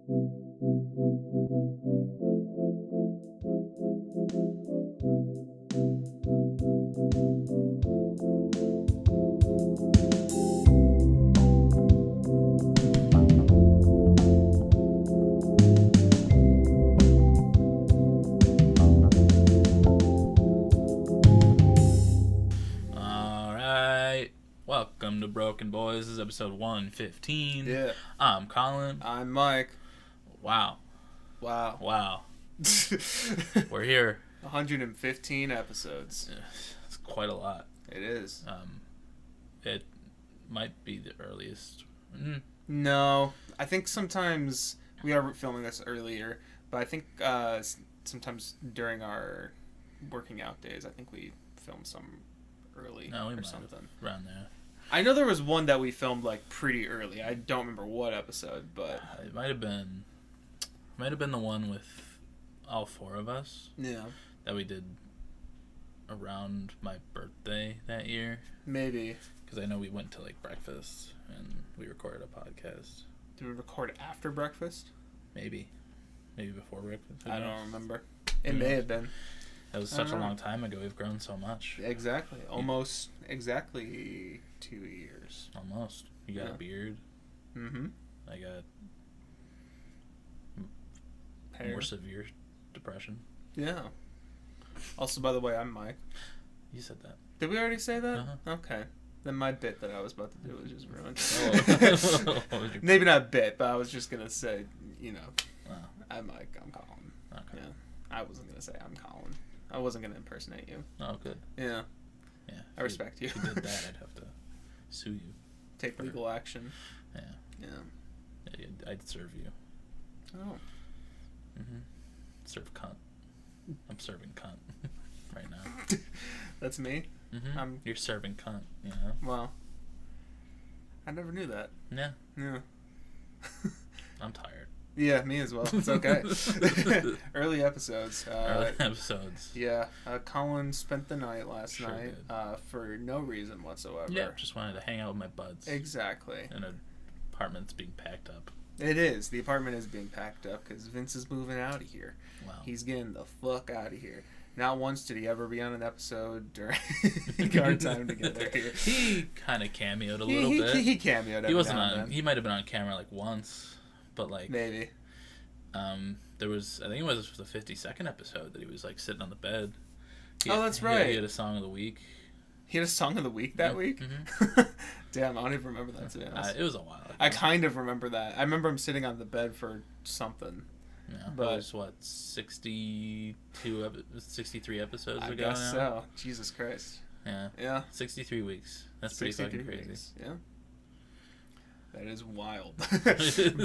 Welcome to BrokeN Boys. This is episode 115. Yeah. I'm Colin. I'm Mike. Wow. We're here. 115 episodes. It's quite a lot. It is. It might be the earliest. No. I think sometimes we are filming this earlier, but I think sometimes during our working out days, I think we filmed some early or something. Around there. I know there was one that we filmed like pretty early. I don't remember what episode, but it might have been the one with all four of us. Yeah. That we did around my birthday that year. Maybe. Because I know we went to like breakfast and we recorded a podcast. Did we record after breakfast? Maybe before breakfast. I don't remember. It may have been. That was such a long time ago. We've grown so much. Exactly. Almost exactly 2 years. Almost. You got a beard. Mm-hmm. I got hair. More severe depression. Yeah. Also, by the way, I'm Mike. You said that. Did we already say that? Uh-huh. Okay. Then my bit that I was about to do was just ruined. Maybe not a bit, but I was just going to say, Wow. I'm Mike, I'm Colin. Okay. Yeah. I wasn't going to say I'm Colin. I wasn't going to impersonate you. Oh, good. Yeah. Yeah. I respect you. If you did that, I'd have to sue you. Take legal action. Yeah. Yeah. I'd serve you. Oh. Mm-hmm. Serve cunt. I'm serving cunt right now. That's me? Mm-hmm. You're serving cunt, Well, I never knew that. Yeah. Yeah. I'm tired. Yeah, me as well. It's okay. Early episodes. Yeah. Colin spent the night last night for no reason whatsoever. Yeah, just wanted to hang out with my buds. Exactly. And an apartment's being packed up. It is. The apartment is being packed up because Vince is moving out of here. Wow. He's getting the fuck out of here. Not once did he ever be on an episode during our time together here. He kind of cameoed a little bit. He cameoed. He wasn't on. He might have been on camera like once, but like maybe. There was. I think it was the 52nd episode that he was like sitting on the bed. That's right. He had a song of the week. He had a song of the week that week? Mm-hmm. Damn, I don't even remember that, to be honest. It was a while ago. I kind of remember that. I remember him sitting on the bed for something. Yeah, but it was, 63 episodes ago I guess now? so. Jesus Christ. Yeah. 63 weeks. That's pretty fucking crazy. Weeks. Yeah. That is wild.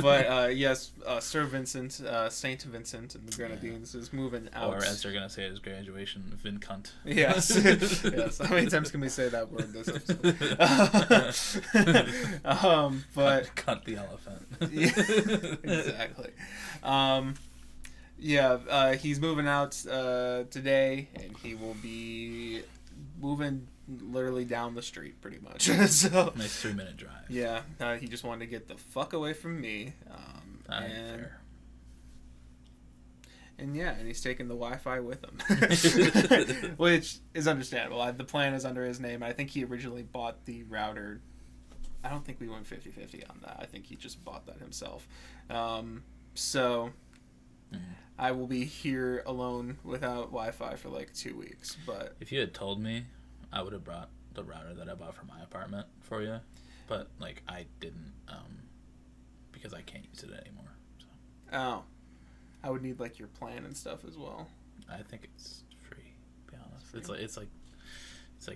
But, yes, Sir Vincent, Saint Vincent and the Grenadines is moving out. Or, as they're going to say at his graduation, Vincunt. Yes. Yes. How many times can we say that word this episode? But Cunt the elephant. Yeah, exactly. He's moving out today, and he will be moving literally down the street pretty much. So nice 3-minute drive. Yeah, he just wanted to get the fuck away from me. Fair. And he's taking the Wi-Fi with him, which is understandable. The plan is under his name. I think he originally bought the router. I don't think we went 50-50 on that. I think he just bought that himself. I will be here alone without Wi-Fi for like 2 weeks. But if you had told me, I would have brought the router that I bought for my apartment for you. But like I didn't, because I can't use it anymore. So. Oh, I would need like your plan and stuff as well. I think it's free. To be honest, it's like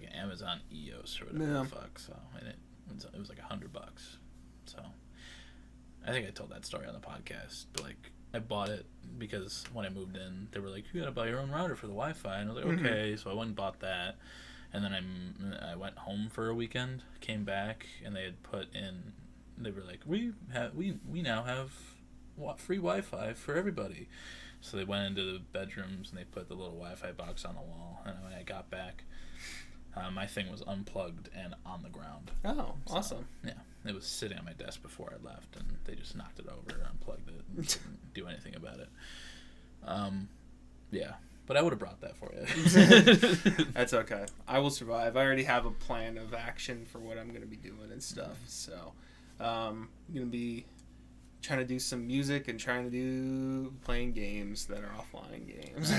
an Amazon EOS or whatever the fuck. So and it was like $100. So I think I told that story on the podcast. But like I bought it because when I moved in, they were like, "You gotta buy your own router for the Wi-Fi," and I was like, "Okay." So I went and bought that. And then I went home for a weekend, came back, and they had put in. They were like, we now have free Wi-Fi for everybody. So they went into the bedrooms and they put the little Wi-Fi box on the wall. And when I got back, my thing was unplugged and on the ground. Oh, awesome! Yeah, it was sitting on my desk before I left, and they just knocked it over, unplugged it, and do anything about it. Yeah, but I would have brought that for you. That's okay. I will survive. I already have a plan of action for what I'm going to be doing and stuff. So, I'm going to be trying to do some music and playing games that are offline games.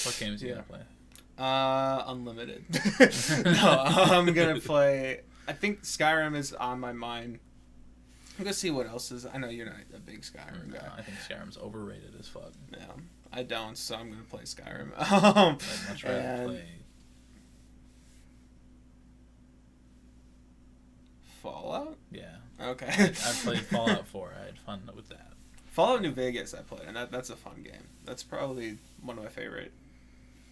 What games are you going to play? Unlimited. No, I'm going to play... I think Skyrim is on my mind. I'm going to see what else is... I know you're not a big Skyrim guy. I think Skyrim's overrated as fuck. Yeah. I don't, so I'm going to play Skyrim. I'd much rather play Fallout? Yeah. Okay. I played Fallout 4. I had fun with that. Fallout New Vegas I played, and that's a fun game. That's probably one of my favorite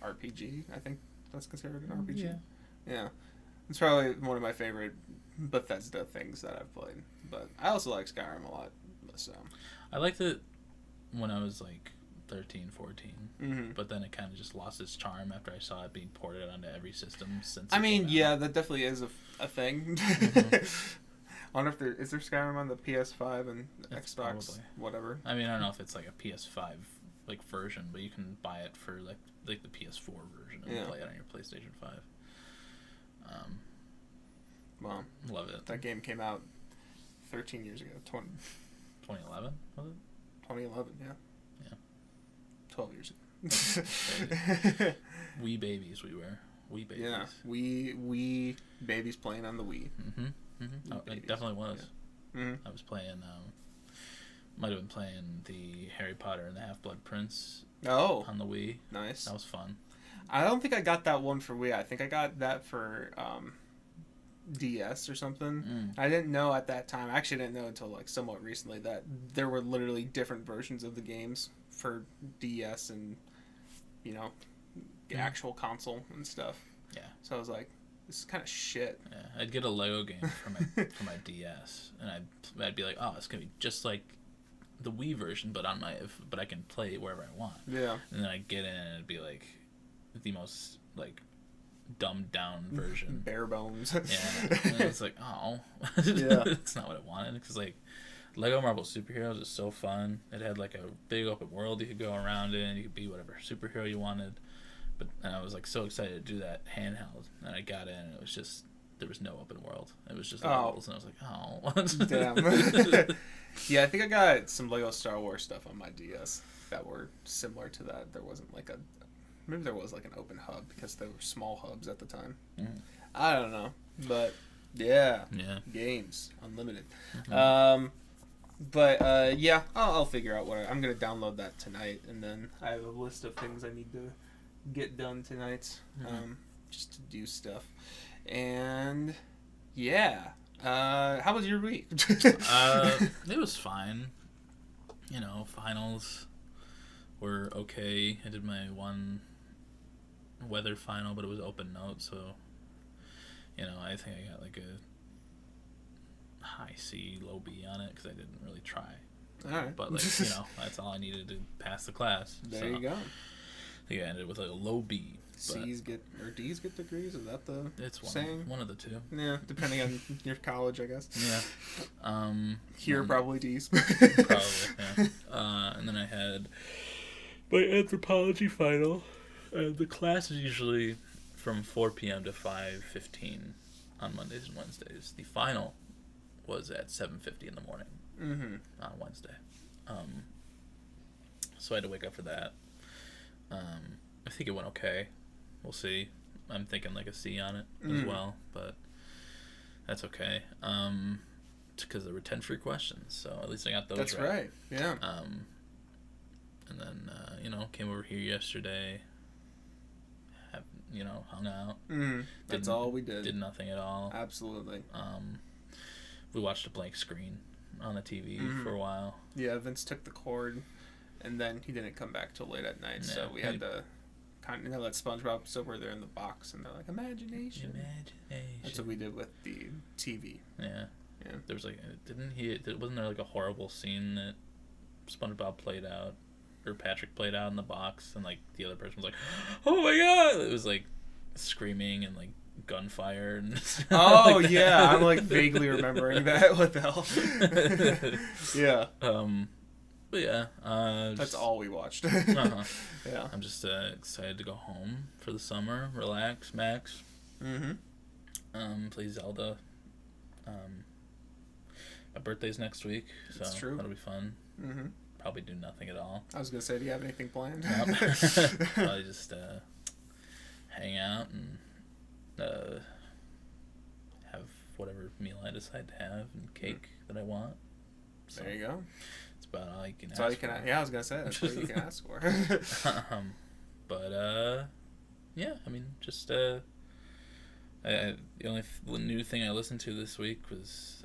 RPG. I think that's considered an RPG. Yeah. Yeah. It's probably one of my favorite Bethesda things that I've played. But I also like Skyrim a lot. So I liked it when I was like 13, 14. Mm-hmm. But then it kind of just lost its charm after I saw it being ported onto every system since. I mean, yeah, that definitely is a thing. Mm-hmm. I wonder if is there Skyrim on the PS5 and It's Xbox, probably. whatever. I mean, I don't know if it's like a PS5 like version, but you can buy it for like the PS4 version and play it on your PlayStation 5. Wow. Love it. That game came out 13 years ago. 2011 was it? 2011, yeah. Yeah. 12 years ago. Wee babies we were. Wee babies. Yeah. We babies playing on the Wii. Mm-hmm. Mm-hmm. Oh, it definitely was. Yeah. Mm-hmm. I was playing, might have been playing the Harry Potter and the Half-Blood Prince on the Wii. Nice. That was fun. I don't think I got that one for Wii. I think I got that for DS or something. I didn't know at that time. I actually didn't know until like somewhat recently that there were literally different versions of the games for DS and, you know, the actual console and stuff. Yeah. So I was like, this is kind of shit. Yeah, I'd get a Lego game for my DS, and I'd be like, oh, it's gonna be just like the Wii version, but but I can play it wherever I want. Yeah. And then I'd get in, and it'd be like the most like dumbed down version, bare bones. Yeah, and it's like, oh, yeah, it's not what I wanted. Because like Lego Marvel Superheroes is so fun. It had like a big open world you could go around in. You could be whatever superhero you wanted. And I was like so excited to do that handheld, and I got in, and it was just there was no open world. It was just levels, and I was like, oh, damn. Yeah, I think I got some Lego Star Wars stuff on my DS that were similar to that. There wasn't like maybe there was like an open hub because there were small hubs at the time. Mm. I don't know, but yeah, games unlimited. Mm-hmm. Yeah, I'll figure out what I'm gonna download that tonight, and then I have a list of things I need to get done tonight, just to do stuff. And yeah, how was your week? It was fine. You know, finals were okay. I did my one weather final, but it was open note, so you know, I think I got like a high C, low B on it because I didn't really try. All right, but like, you know, that's all I needed to pass the class. There you go. I think I ended with like a low B. C's get or D's get degrees? Is that the saying? One of the two. Yeah, depending on your college, I guess. Yeah. Here probably D's. Probably, yeah. And then I had my anthropology final. The class is usually from 4 p.m. to 5:15 on Mondays and Wednesdays. The final was at 7:50 in the morning on Wednesday. So I had to wake up for that. I think it went okay. We'll see. I'm thinking like a C on it as well, but that's okay. Because there were 10 free questions, so at least I got those right. That's right, yeah. And then, you know, came over here yesterday, hung out. That's all we did. Did nothing at all. Absolutely. We watched a blank screen on the TV for a while. Yeah, Vince took the cord, and then he didn't come back till late at night, so we had to kind of, that SpongeBob episode where they're in the box and they're like, imagination. That's what we did with the TV. Yeah. There was like, wasn't there like a horrible scene that SpongeBob played out, or Patrick played out in the box, and like the other person was like, oh my god! It was like screaming and like gunfire and oh like yeah, I'm like vaguely remembering that. What the hell? Yeah. But yeah, that's all we watched. Yeah. I'm just excited to go home for the summer, relax, max. Play Zelda. My birthday's next week, so that's true. That'll be fun. Probably do nothing at all. I was gonna say, do you have anything planned? Nope. Probably just hang out and have whatever meal I decide to have and cake that I want. So there you go. It's about all you can ask for. Yeah, I was gonna say that's all you can ask for. But yeah, I mean, just the only new thing I listened to this week was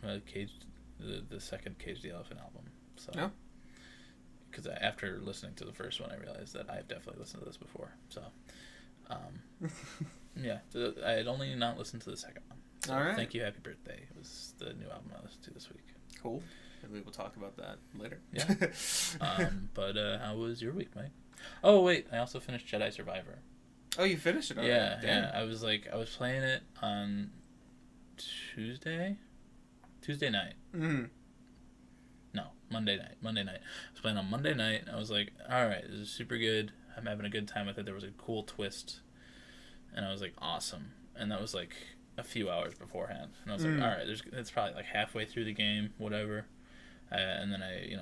the second Cage the Elephant album. So, no, because after listening to the first one, I realized that I've definitely listened to this before. So, yeah, I had only not listened to the second one. So all right. Thank You, Happy Birthday was the new album I listened to this week. Cool. And we will talk about that later. Yeah. But how was your week, Mike? Oh wait, I also finished Jedi Survivor. Oh, you finished it already? Yeah, Damn. yeah. I was playing it on Tuesday night. No, Monday night. I was playing on Monday night. I was like, all right, this is super good. I'm having a good time with it. There was a cool twist, and I was like, awesome. And that was like a few hours beforehand, and I was like, all right, it's probably like halfway through the game, whatever. And then I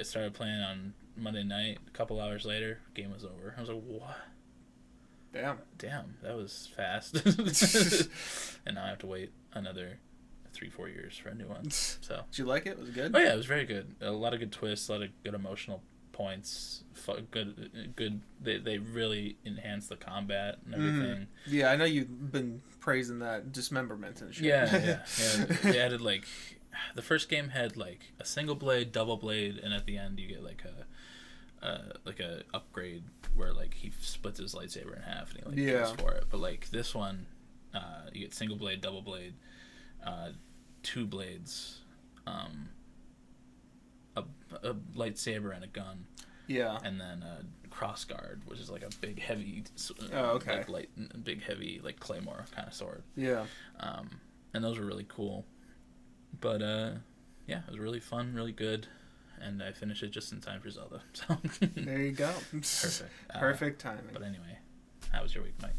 started playing on Monday night. A couple hours later, game was over. I was like, what? Damn, that was fast. And now I have to wait another 3-4 years for a new one. So did you like it? Was it good? Oh yeah, it was very good. A lot of good twists, a lot of good emotional points. Good. They really enhanced the combat and everything. Yeah, I know you've been praising that dismemberment and shit. Yeah. They added like the first game had like a single blade, double blade, and at the end you get like a upgrade where like he splits his lightsaber in half and he kills for it. But like this one, you get single blade, double blade, 2 blades, a lightsaber and a gun. Yeah. And then a cross guard, which is like a big heavy, big heavy like claymore kind of sword. Yeah. And those were really cool. But yeah, it was really fun, really good. And I finished it just in time for Zelda. So there you go. Perfect. Perfect timing. But anyway, how was your week, Mike?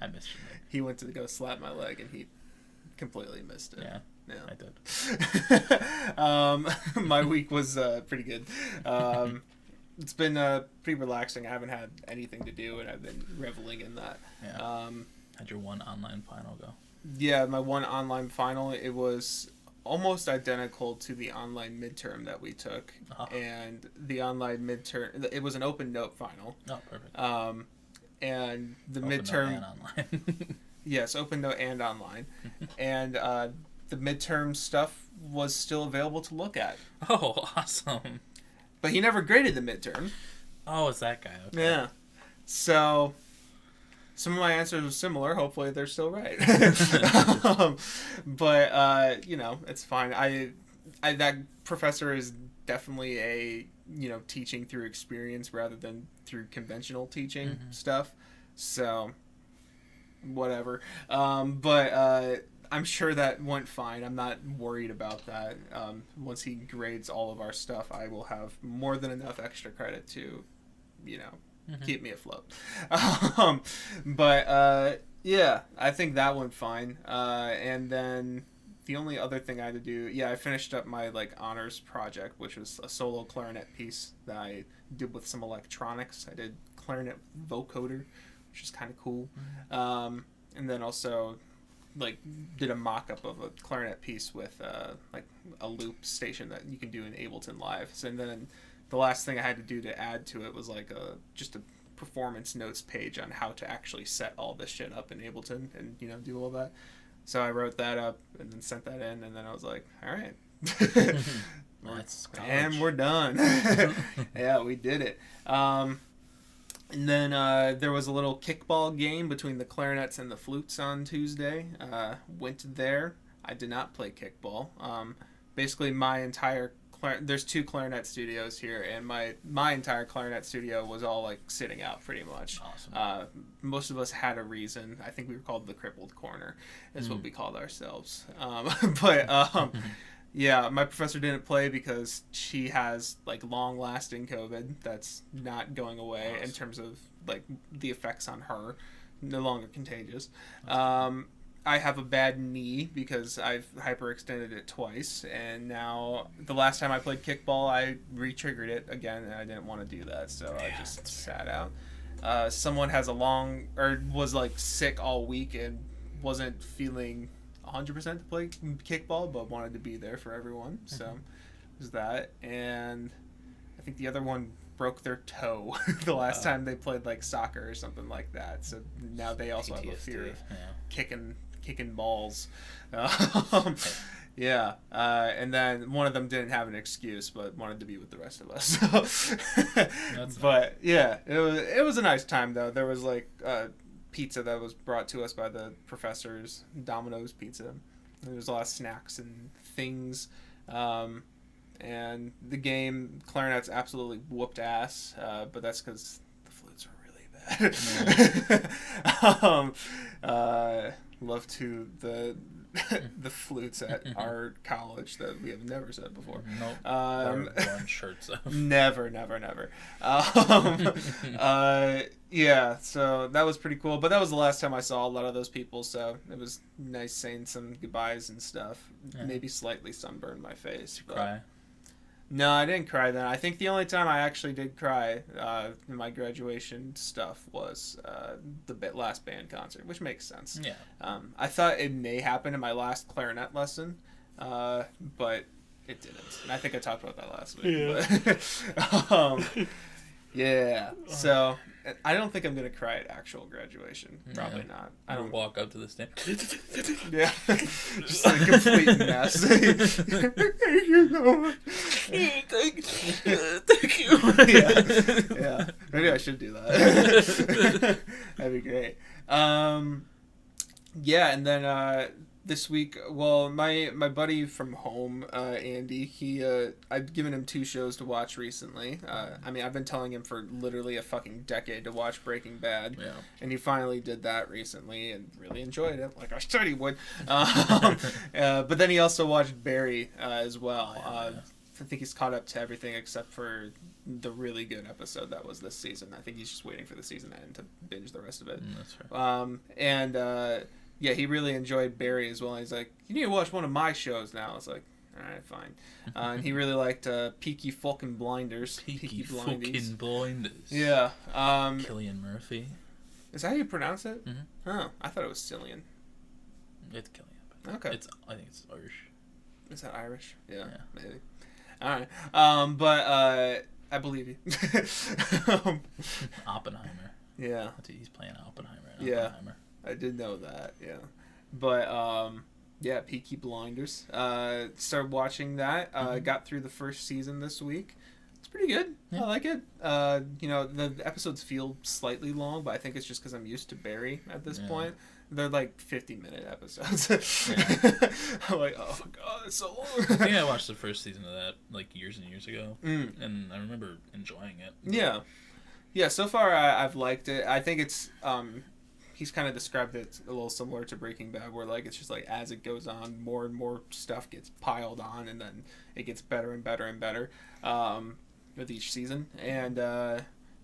I missed you, Mike. He went to go slap my leg and he completely missed it. Yeah, I did. My week was pretty good. It's been pretty relaxing. I haven't had anything to do, and I've been reveling in that. Yeah. How'd your one online final go? Yeah, my one online final, it was almost identical to the online midterm that we took. And the online midterm, it was an open note final. Oh, perfect. And the open midterm... Note and online. Yes, open note and online. And the midterm stuff was still available to look at. Oh, awesome. But he never graded the midterm. Oh, it's that guy. Okay. Yeah. So... some of my answers are similar. Hopefully, they're still right. But it's fine. I that professor is definitely a teaching through experience rather than through conventional teaching stuff. So whatever. But I'm sure that went fine. I'm not worried about that. Once he grades all of our stuff, I will have more than enough extra credit to, keep me afloat. But yeah, I think that went fine. And then the only other thing I had to do, I finished up my honors project, which was a solo clarinet piece that I did with some electronics. I did clarinet vocoder, which is kind of cool. And then also did a mock-up of a clarinet piece with a loop station that you can do in Ableton Live. So, and then the last thing I had to do to add to it was just a performance notes page on how to actually set all this shit up in Ableton and do all that. So I wrote that up and then sent that in, and then I was like, all right. And we're done. Yeah, we did it. And then there was a little kickball game between the clarinets and the flutes on Tuesday. Went there. I did not play kickball. Basically, my entire there's 2 clarinet studios here, and my entire clarinet studio was all sitting out pretty much. Awesome. Most of us had a reason. I think we were called the Crippled Corner, is what we called ourselves. But Yeah, my professor didn't play because she has like long-lasting COVID that's not going away in terms of like the effects on her, no longer contagious. I have a bad knee because I've hyperextended it twice, and now the last time I played kickball, I re-triggered it again, and I didn't want to do that, so I just sat out. Someone has was like sick all week and wasn't feeling 100% to play kickball, but wanted to be there for everyone, so it was that. And I think the other one broke their toe the last time they played like soccer or something like that, so now they also PTSD, have a fear of kicking balls. Yeah, and then one of them didn't have an excuse, but wanted to be with the rest of us. But yeah, it was a nice time though. There was like pizza that was brought to us by the professors, Domino's pizza. There was a lot of snacks and things, and the game Clarinet's absolutely whooped ass, but that's because the flutes are really bad. Love to the flutes at our college that we have never said before. Nope. Worn shirts of. Never. Yeah, so that was pretty cool. But that was the last time I saw a lot of those people, so it was nice saying some goodbyes and stuff. Yeah. Maybe slightly sunburned my face. Did you cry? No, I didn't cry then. I think the only time I actually did cry in my graduation stuff was the last band concert, which makes sense. Yeah. I thought it may happen in my last clarinet lesson, but it didn't. And I think I talked about that last week. Yeah. But, yeah. So I don't think I'm going to cry at actual graduation. Probably not. I don't walk up to the stage. Yeah. Just like a complete mess. Thank you so much. Thank you. Yeah. Maybe I should do that. That'd be great. Yeah, and then this week, well, my buddy from home, Andy, I've given him 2 shows to watch recently. I mean, I've been telling him for literally a fucking decade to watch Breaking Bad, and he finally did that recently and really enjoyed it, like I said he would. But then he also watched Barry as well. I think he's caught up to everything except for the really good episode that was this season. I think he's just waiting for the season to end to binge the rest of it. That's right. Yeah, he really enjoyed Barry as well. He's like, you need to watch one of my shows now. I was like, all right, fine. And he really liked Peaky fucking Blinders. Peaky fucking Blinders. Yeah. Cillian Murphy. Is that how you pronounce it? Mm-hmm. Oh, I thought it was Cillian. It's Cillian. Okay. I think it's Irish. Is that Irish? Yeah. Maybe. All right. But I believe you. Oppenheimer. Yeah. He's playing Oppenheimer. Yeah. I did know that, yeah. But, yeah, Peaky Blinders. Started watching that. Got through the first season this week. It's pretty good. Yeah. I like it. The episodes feel slightly long, but I think it's just because I'm used to Barry at this point. They're like 50-minute episodes. I'm like, oh, God, it's so long. I think I watched the first season of that, like, years and years ago. And I remember enjoying it. Yeah. Yeah, so far I've liked it. I think it's... he's kind of described it a little similar to Breaking Bad, where like it's just like as it goes on, more and more stuff gets piled on, and then it gets better and better and better with each season. And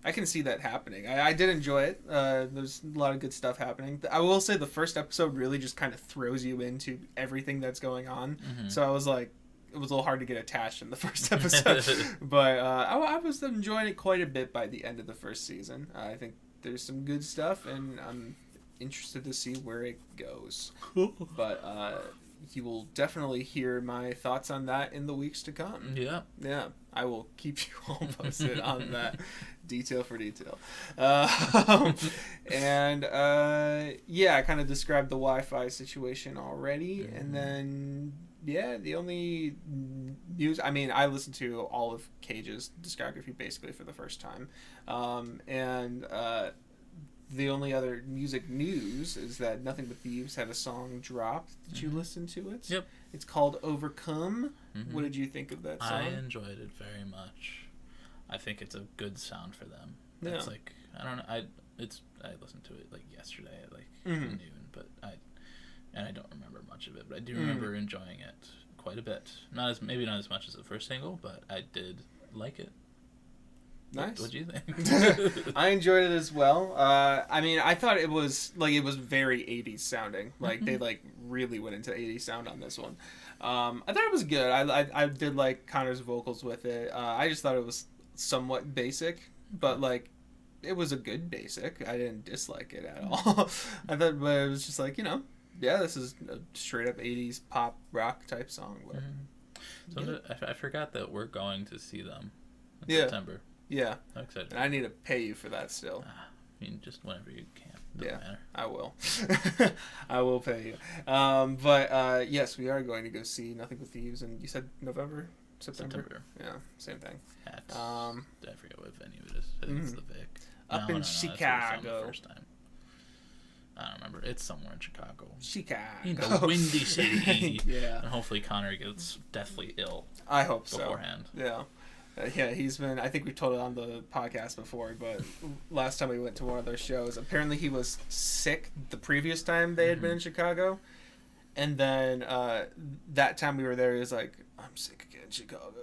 I can see that happening. I did enjoy it. There's a lot of good stuff happening. I will say the first episode really just kind of throws you into everything that's going on. Mm-hmm. So I was like, it was a little hard to get attached in the first episode, but I was enjoying it quite a bit by the end of the first season. I think there's some good stuff, and I'm interested to see where it goes. Cool. But you will definitely hear my thoughts on that in the weeks to come. Yeah. Yeah. I will keep you all posted on that detail for detail. And I kind of described the Wi-Fi situation already. And then, the only news, I mean, I listened to all of Cage's discography basically for the first time. The only other music news is that Nothing But Thieves had a song dropped. Did you listen to it? Yep. It's called Overcome. Mm-hmm. What did you think of that song? I enjoyed it very much. I think it's a good sound for them. Yeah. It's like, I don't know, I listened to it like yesterday at like noon, but I don't remember much of it, but I do remember enjoying it quite a bit. Maybe not as much as the first single, but I did like it. Nice. What do you think? I enjoyed it as well. I mean, I thought it was very 80s sounding. Like they really went into 80s sound on this one. I thought it was good. I did like Connor's vocals with it. I just thought it was somewhat basic, but it was a good basic. I didn't dislike it at all. I thought, but it was just this is a straight up 80s pop rock type song. But, So I forgot that we're going to see them in September. Yeah. I'm excited. And I need to pay you for that still. I mean, just whenever you can. Doesn't matter. I will. I will pay you. But yes, we are going to go see Nothing But Thieves, and you said November? September? Yeah, same thing. I forget what venue it is. I think it's the Vic. Up in Chicago. The first time. I don't remember. It's somewhere in Chicago. In the Windy City. Yeah. And hopefully Connor gets deathly ill. I hope so. Beforehand. Yeah. He's been, I think we told it on the podcast before, but last time we went to one of their shows, apparently he was sick the previous time they had been in Chicago. And then that time we were there, he was like, I'm sick again, Chicago,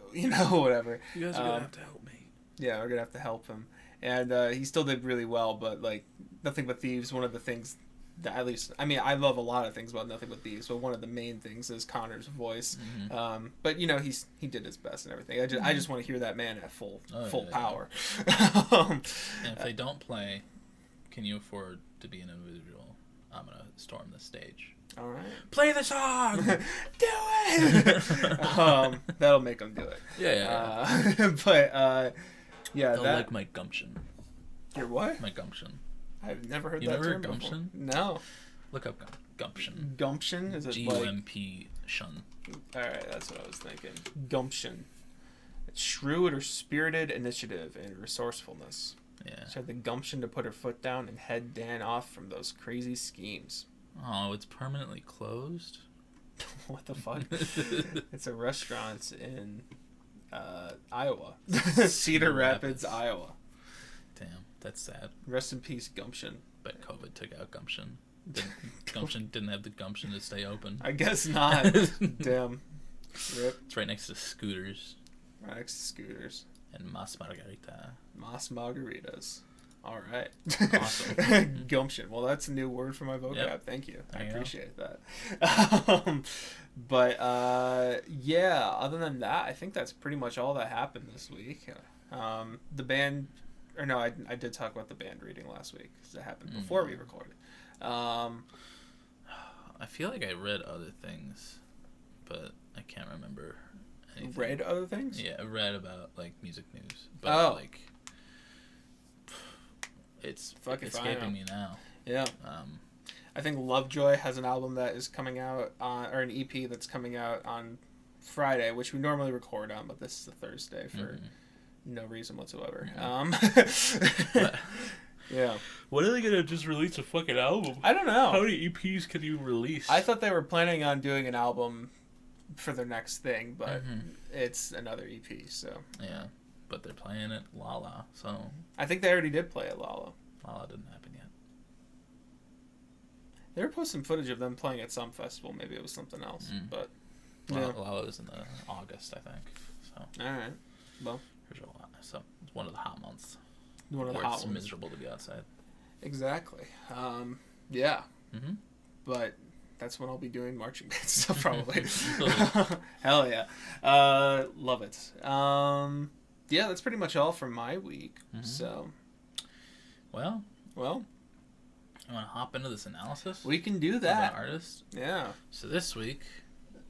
whatever. You guys are going to have to help me. Yeah, we're going to have to help him. And he still did really well, but Nothing But Thieves, one of the things that at least, I mean, I love a lot of things about Nothing But Thieves, but one of the main things is Connor's voice. But he did his best and everything. I just want to hear that man at full power. And if they don't play, can you afford to be an individual? I'm gonna storm the stage. All right. Play the song. Do it. That'll make them do it. Yeah. But They'll like my gumption. Your what? My gumption. I've never heard you that never term heard gumption? before. No. Look up gumption. Gumption? Is it G-U-M-P shun. Alright, that's what I was thinking. Gumption. It's shrewd or spirited initiative and resourcefulness. Yeah. She had the gumption to put her foot down and head Dan off from those crazy schemes. Oh, it's permanently closed? What the fuck? It's a restaurant in Iowa. Cedar Rapids, Iowa. Damn, that's sad. Rest in peace, gumption. But COVID took out gumption. Gumption didn't have the gumption to stay open. I guess not. Damn. Rip. It's right next to Scooters. Right next to Scooters. And Mas Margarita. Mas Margaritas. All right. Awesome. Gumption. Well, that's a new word for my vocab. Yep. Thank you. I There you appreciate that. But other than that, I think that's pretty much all that happened this week. The band, or no, I did talk about the band reading last week because it happened before we recorded. I feel like I read other things, but I can't remember anything. Read other things? Yeah, I read about music news, but it's escaping me now. Yeah. I think Lovejoy has an album that is coming out or an EP that's coming out on Friday, which we normally record on, but this is a Thursday for no reason whatsoever. Yeah. When are they gonna just release a fucking album? I don't know. How many EPs can you release? I thought they were planning on doing an album for their next thing, but it's another EP, so. Yeah, but they're playing at Lala, so. I think they already did play at Lala. Lala didn't happen yet. They were posting footage of them playing at some festival. Maybe it was something else, but. Lala is in the August, I think. So. All right. Well. So it's one of the hot months. One of the hot ones. It's miserable to be outside. Exactly. Yeah. Mm-hmm. But that's when I'll be doing marching band stuff probably. Hell yeah. Love it. Yeah, that's pretty much all for my week. So. Well. You want to hop into this analysis? We can do that. Of an artist? Yeah. So this week,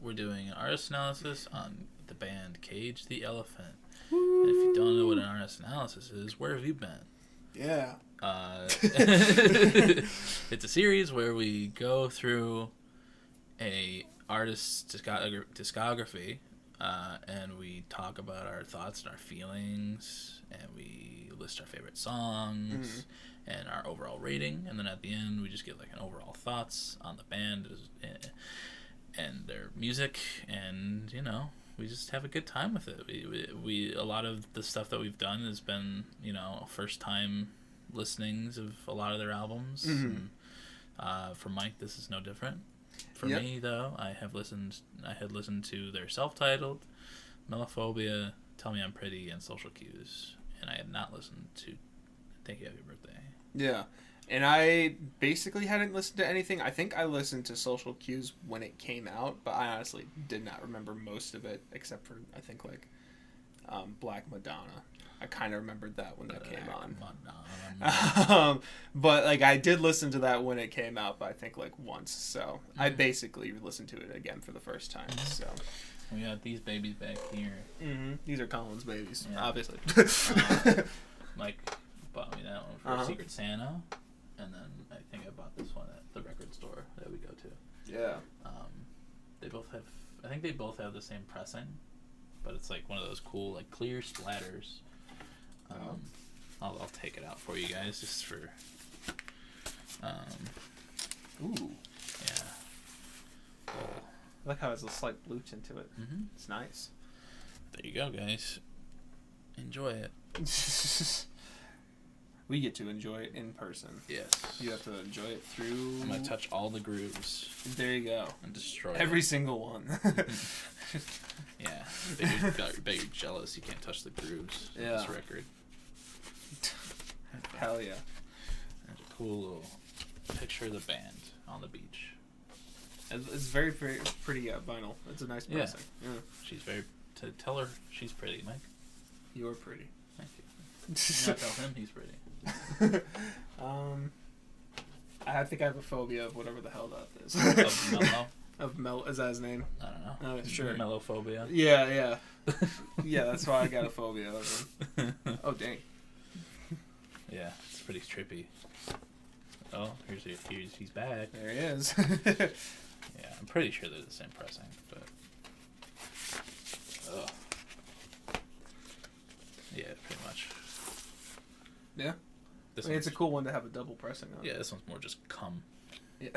we're doing an artist analysis on the band Cage the Elephant. Woo. And if you don't know what an artist analysis is, where have you been? Yeah. It's a series where we go through a artist's discography, and we talk about our thoughts and our feelings, and we list our favorite songs and our overall rating, and then at the end we just get an overall thoughts on the band and their music, and we just have a good time with it. We a lot of the stuff that we've done has been first time listenings of a lot of their albums. And, for Mike, this is no different. For me though, I had listened to their self-titled, Melophobia, Tell Me I'm Pretty, and Social Cues, and I had not listened to Thank You Happy Birthday. Yeah. And I basically hadn't listened to anything. I think I listened to Social Cues when it came out, but I honestly did not remember most of it, except for, I think, like, Black Madonna. I kind of remembered that when that came on. But, like, I did listen to that when it came out, but I think, like, once. So I basically listened to it again for the first time. So we got these babies back here. Mm-hmm. These are Colin's babies, obviously. Mike bought me that one for Secret Santa. And then I think I bought this one at the record store that we go to. Yeah. They both have, I think they both have the same pressing, but it's like one of those cool, like, clear splatters. I'll take it out for you guys just for. Ooh. Yeah. I like how it has a slight blue tint to it. Mm-hmm. It's nice. There you go, guys. Enjoy it. We get to enjoy it in person. Yes. You have to enjoy it through... I'm going to touch all the grooves. There you go. And destroy every single one. Yeah. Bet you're jealous you can't touch the grooves of this record. Hell yeah. There's a cool little picture of the band on the beach. It's very, very pretty vinyl. It's a nice pressing. Yeah. She's very... Tell her she's pretty, Mike. You're pretty. Thank you. Now tell him he's pretty. I think I have a phobia of whatever the hell that is. Of Mellow? Is that his name? I don't know. Sure. Melophobia. Yeah. Yeah, that's why I got a phobia of him. Oh, dang. Yeah, it's pretty trippy. Oh, he's back. There he is. Yeah, I'm pretty sure they're the same pressing, but... Ugh. Yeah, pretty much. Yeah. It's a cool one to have a double pressing on. Yeah, this one's more just cum. Yeah.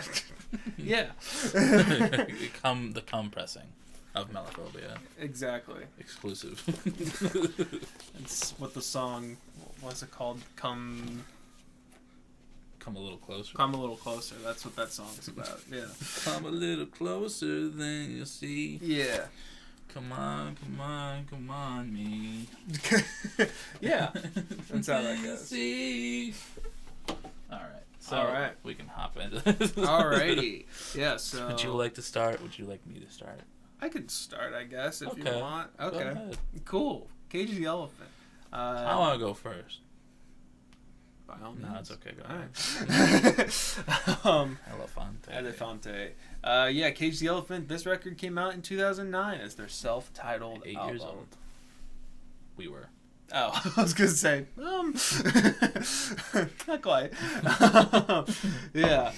Yeah. The cum pressing of Melophobia. Exactly. Exclusive. It's what the song, what's it called? Come a little closer. Come a little closer. That's what that song's about. Yeah. Come a little closer, then you'll see. Yeah. Come on, me. Yeah. That's how that goes. See. All right. We can hop into this. Alrighty. Yeah, so... Would you like to start? Would you like me to start? I could start, I guess, if you want. Okay. Go ahead. Cool. Cage the Elephant. I want to go first. By all means. No, it's okay. Go ahead. ElephaNt. Yeah, Cage the Elephant. This record came out in 2009 as their self-titled 8 album. years old. We were. Oh, I was going to say, not quite. Yeah.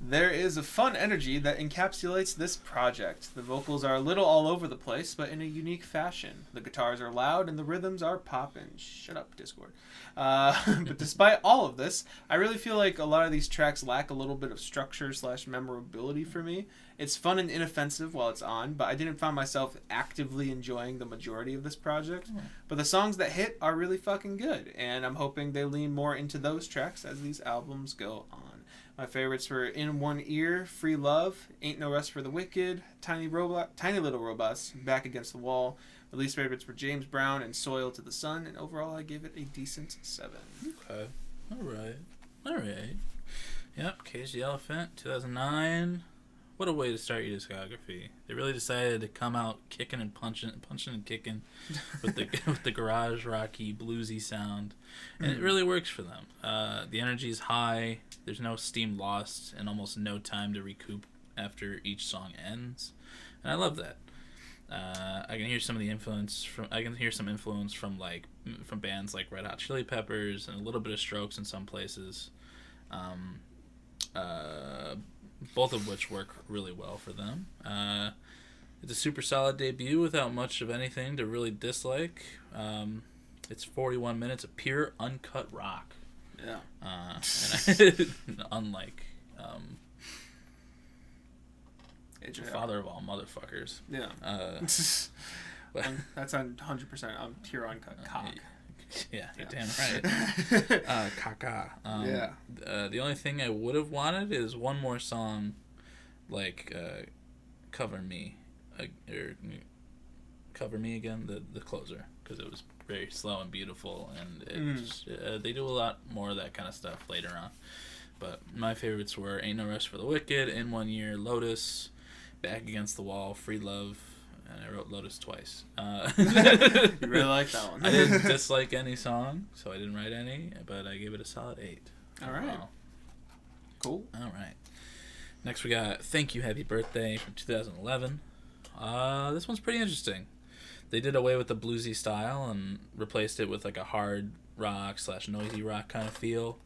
There is a fun energy that encapsulates this project. The vocals are a little all over the place, but in a unique fashion. The guitars are loud and the rhythms are poppin'. Shut up, Discord. But despite all of this, I really feel like a lot of these tracks lack a little bit of structure / memorability for me. It's fun and inoffensive while it's on, but I didn't find myself actively enjoying the majority of this project. But the songs that hit are really fucking good, and I'm hoping they lean more into those tracks as these albums go on. My favorites were In One Ear, Free Love, Ain't No Rest for the Wicked, Tiny Little Robots, Back Against the Wall. My least favorites were James Brown and Soil to the Sun, and overall I gave it a decent 7. Okay. All right. Yep, Cage the Elephant, 2009. What a way to start your discography. They really decided to come out kicking and punching and kicking with the garage rocky bluesy sound, and it really works for them. The energy is high. There's no steam lost and almost no time to recoup after each song ends, and I love that. I can hear some influence from bands like Red Hot Chili Peppers and a little bit of Strokes in some places. Both of which work really well for them. It's a super solid debut without much of anything to really dislike. It's 41 minutes of pure uncut rock. Yeah. And unlike the father of all motherfuckers. Yeah. That's 100% pure uncut cock. Yeah, you're damn right. Caca. The only thing I would have wanted is one more song like Cover Me, or Cover Me Again, the closer, because it was very slow and beautiful, and they do a lot more of that kind of stuff later on. But my favorites were Ain't No Rest for the Wicked, In 1 Year, Lotus, Back Against the Wall, Free Love, and I wrote Lotus twice. You really like that one. I didn't dislike any song, so I didn't write any, but I gave it a solid 8. All right. Wow. Cool. All right. Next we got Thank You, Happy Birthday from 2011. This one's pretty interesting. They did away with the bluesy style and replaced it with like a hard rock / noisy rock kind of feel.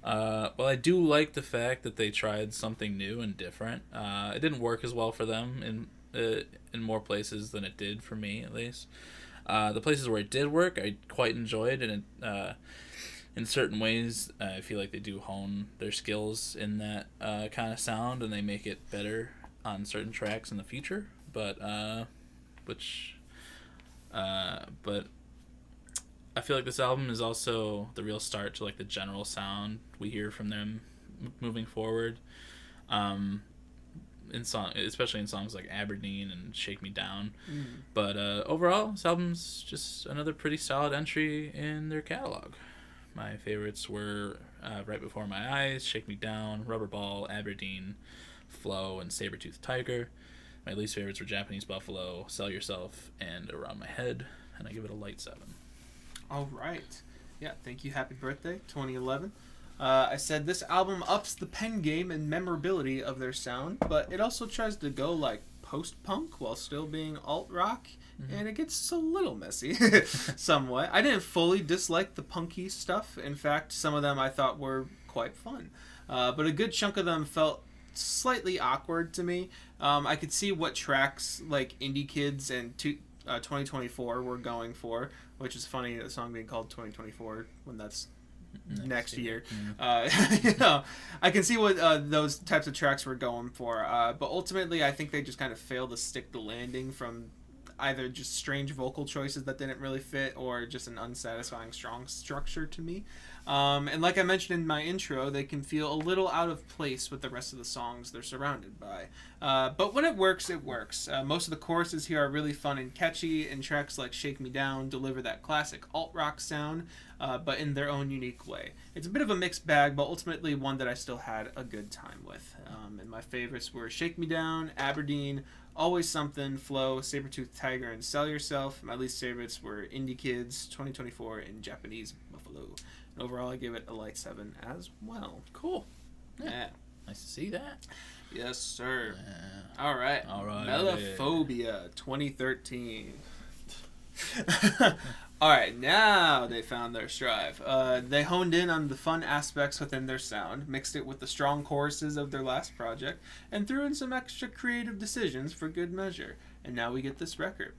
Well, I do like the fact that they tried something new and different. It didn't work as well for them in more places than it did for me, at least. The places where it did work, I quite enjoyed, and in certain ways, I feel like they do hone their skills in that kind of sound, and they make it better on certain tracks in the future. But I feel like this album is also the real start to like the general sound we hear from them moving forward. Especially in songs like Aberdeen and Shake Me Down. But overall, this album's just another pretty solid entry in their catalog. My favorites were Right Before My Eyes, Shake Me Down, Rubber Ball, Aberdeen, Flow, and Saber-Toothed Tiger. My least favorites were Japanese Buffalo, Sell Yourself, and Around My Head, and I give it a light 7. All right. Yeah, Thank You, Happy Birthday, 2011. I said this album ups the pen game and memorability of their sound, but it also tries to go like post-punk while still being alt-rock, and it gets a little messy, somewhat. I didn't fully dislike the punky stuff. In fact, some of them I thought were quite fun. But a good chunk of them felt slightly awkward to me. I could see what tracks like Indie Kids and 2024 were going for, which is funny, a song being called 2024 when that's next year. I can see what those types of tracks were going for, but ultimately I think they just kind of failed to stick the landing from either just strange vocal choices that didn't really fit or just an unsatisfying strong structure to me. And like I mentioned in my intro, they can feel a little out of place with the rest of the songs they're surrounded by. But when it works, it works. Most of the choruses here are really fun and catchy, and tracks like Shake Me Down deliver that classic alt-rock sound, but in their own unique way. It's a bit of a mixed bag, but ultimately one that I still had a good time with. And my favorites were Shake Me Down, Aberdeen, Always Something, Flow, Saber-Toothed Tiger, and Sell Yourself. My least favorites were Indie Kids, 2024, and Japanese Buffalo. And overall, I gave it a light 7 as well. Cool. Yeah. Nice to see that. Yes, sir. Yeah. All right. Melophobia, 2013. All right, now they found their stride. They honed in on the fun aspects within their sound, mixed it with the strong choruses of their last project, and threw in some extra creative decisions for good measure. And now we get this record.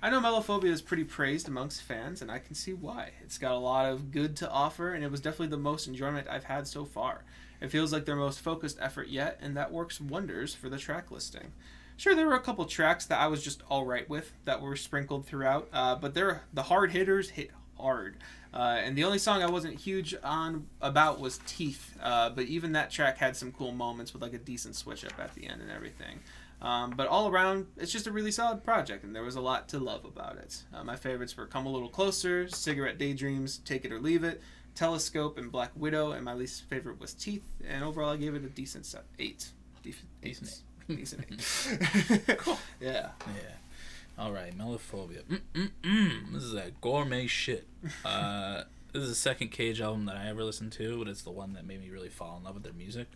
I know Melophobia is pretty praised amongst fans, and I can see why. It's got a lot of good to offer, and it was definitely the most enjoyment I've had so far. It feels like their most focused effort yet, and that works wonders for the track listing. Sure, there were a couple tracks that I was just alright with that were sprinkled throughout, but the hard hitters hit hard. And the only song I wasn't huge on about was Teeth, but even that track had some cool moments with like a decent switch up at the end and everything. But all around, it's just a really solid project, and there was a lot to love about it. My favorites were Come a Little Closer, Cigarette Daydreams, Take It or Leave It, Telescope, and Black Widow, and my least favorite was Teeth, and overall I gave it a decent 8. Decent 8. Cool. Yeah. All right, Melophobia. This is that gourmet shit. This is the second Cage album that I ever listened to, but it's the one that made me really fall in love with their music.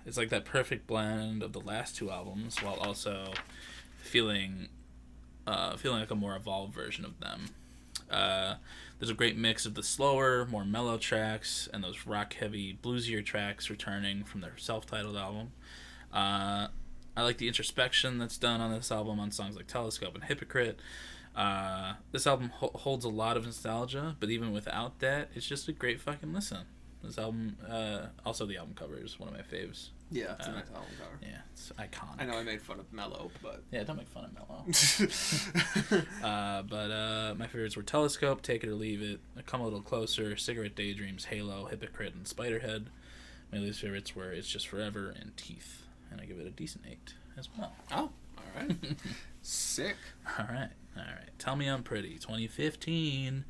It's like that perfect blend of the last two albums, while also feeling like a more evolved version of them. There's a great mix of the slower, more mellow tracks and those rock-heavy, bluesier tracks returning from their self-titled album. I like the introspection that's done on this album on songs like Telescope and Hypocrite. This album holds a lot of nostalgia, but even without that, it's just a great fucking listen. This album, also the album cover is one of my faves. Yeah, it's a nice album cover. Yeah, it's iconic. I know I made fun of Mellow, but... Yeah, don't make fun of Mellow. But my favorites were Telescope, Take It or Leave It, Come a Little Closer, Cigarette Daydreams, Halo, Hypocrite, and Spiderhead. My least favorites were It's Just Forever and Teeth. and I give it a decent 8 as well. Oh, all right. Sick. All right. Tell Me I'm Pretty, 2015.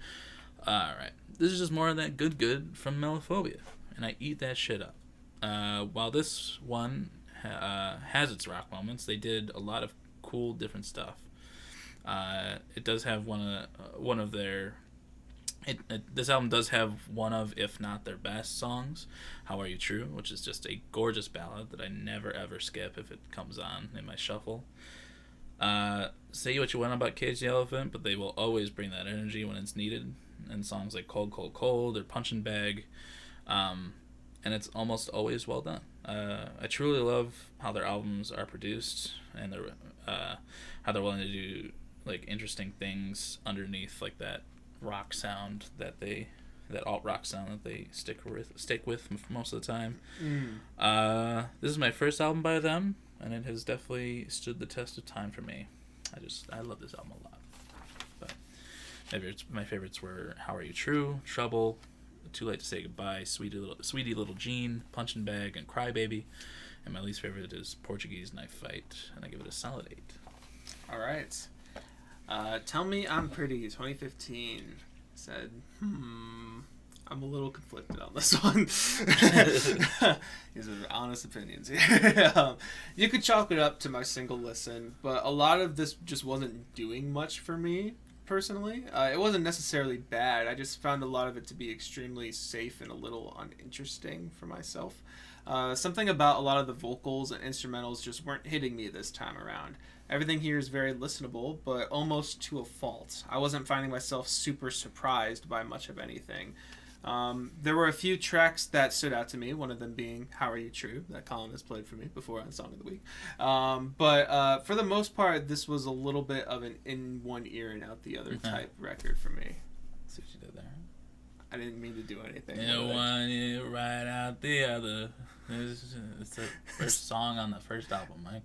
All right. This is just more of that good from Melophobia, and I eat that shit up. While this one has its rock moments, they did a lot of cool different stuff. It does have one of their... this album does have one of, if not their best songs, How Are You True, which is just a gorgeous ballad that I never ever skip if it comes on in my shuffle. Say what you want about Cage the Elephant, but they will always bring that energy when it's needed. And songs like Cold, Cold, Cold or Punch and Bag. And it's almost always well done. I truly love how their albums are produced and how they're willing to do like interesting things underneath like that rock sound that alt rock sound that they stick with most of the time. This is my first album by them, and it has definitely stood the test of time for me. I love this album a lot. But my favorites were How Are You True, Trouble, Too Late to Say Goodbye, Sweetie Little Jean, Punch and Bag, and Cry Baby. And my least favorite is Portuguese Knife Fight, and I give it a solid 8. All right. Tell Me I'm Pretty, 2015. Said, I'm a little conflicted on this one. These are honest opinions here. You could chalk it up to my single listen, but a lot of this just wasn't doing much for me personally. It wasn't necessarily bad. I just found a lot of it to be extremely safe and a little uninteresting for myself. Something about a lot of the vocals and instrumentals just weren't hitting me this time around. Everything here is very listenable, but almost to a fault. I wasn't finding myself super surprised by much of anything. There were a few tracks that stood out to me, one of them being How Are You True, that Colin has played for me before on Song of the Week. But for the most part, this was a little bit of an in one ear and out the other type record for me. See what you did there. I didn't mean to do anything. In one ear, right out the other. It's the first song on the first album, Mike.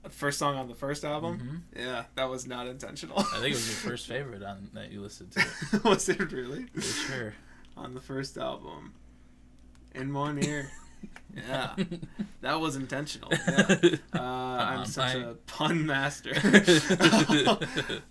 First song on the first album? Mm-hmm. Yeah, that was not intentional. I think it was your first favorite that you listened to. Was it really? For sure. On the first album. In one ear. Yeah. That was intentional. Yeah. I'm such a pun master.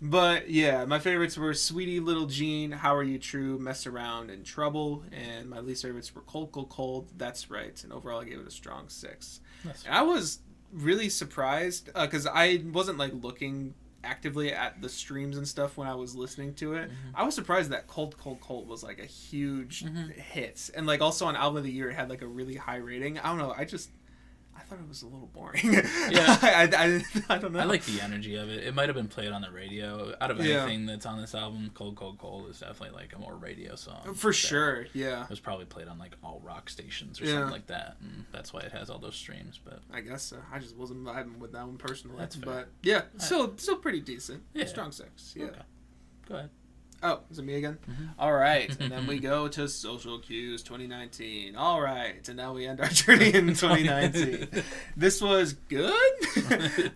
But yeah, my favorites were Sweetie Little Jean, How Are You True, Mess Around, and Trouble. And my least favorites were Cold, Cold, Cold, That's Right. And overall I gave it a strong 6. And I was really surprised because I wasn't like looking actively at the streams and stuff when I was listening to it. I was surprised that Cold, Cold, Cold was like a huge hit, and like also on Album of the Year it had like a really high rating. I don't know, I thought it was a little boring. Yeah. I don't know. I like the energy of it. It might have been played on the radio. Out of anything that's on this album, Cold, Cold, Cold is definitely like a more radio song. For sure, yeah. It was probably played on like all rock stations or something like that, and that's why it has all those streams. But I guess so. I just wasn't vibing with that one personally. That's fair. But yeah, still pretty decent. Yeah. Strong 6. Yeah. Okay. Go ahead. Oh, is it me again? All right. And then we go to Social Cues 2019. All right. And now we end our journey in 2019. This was good.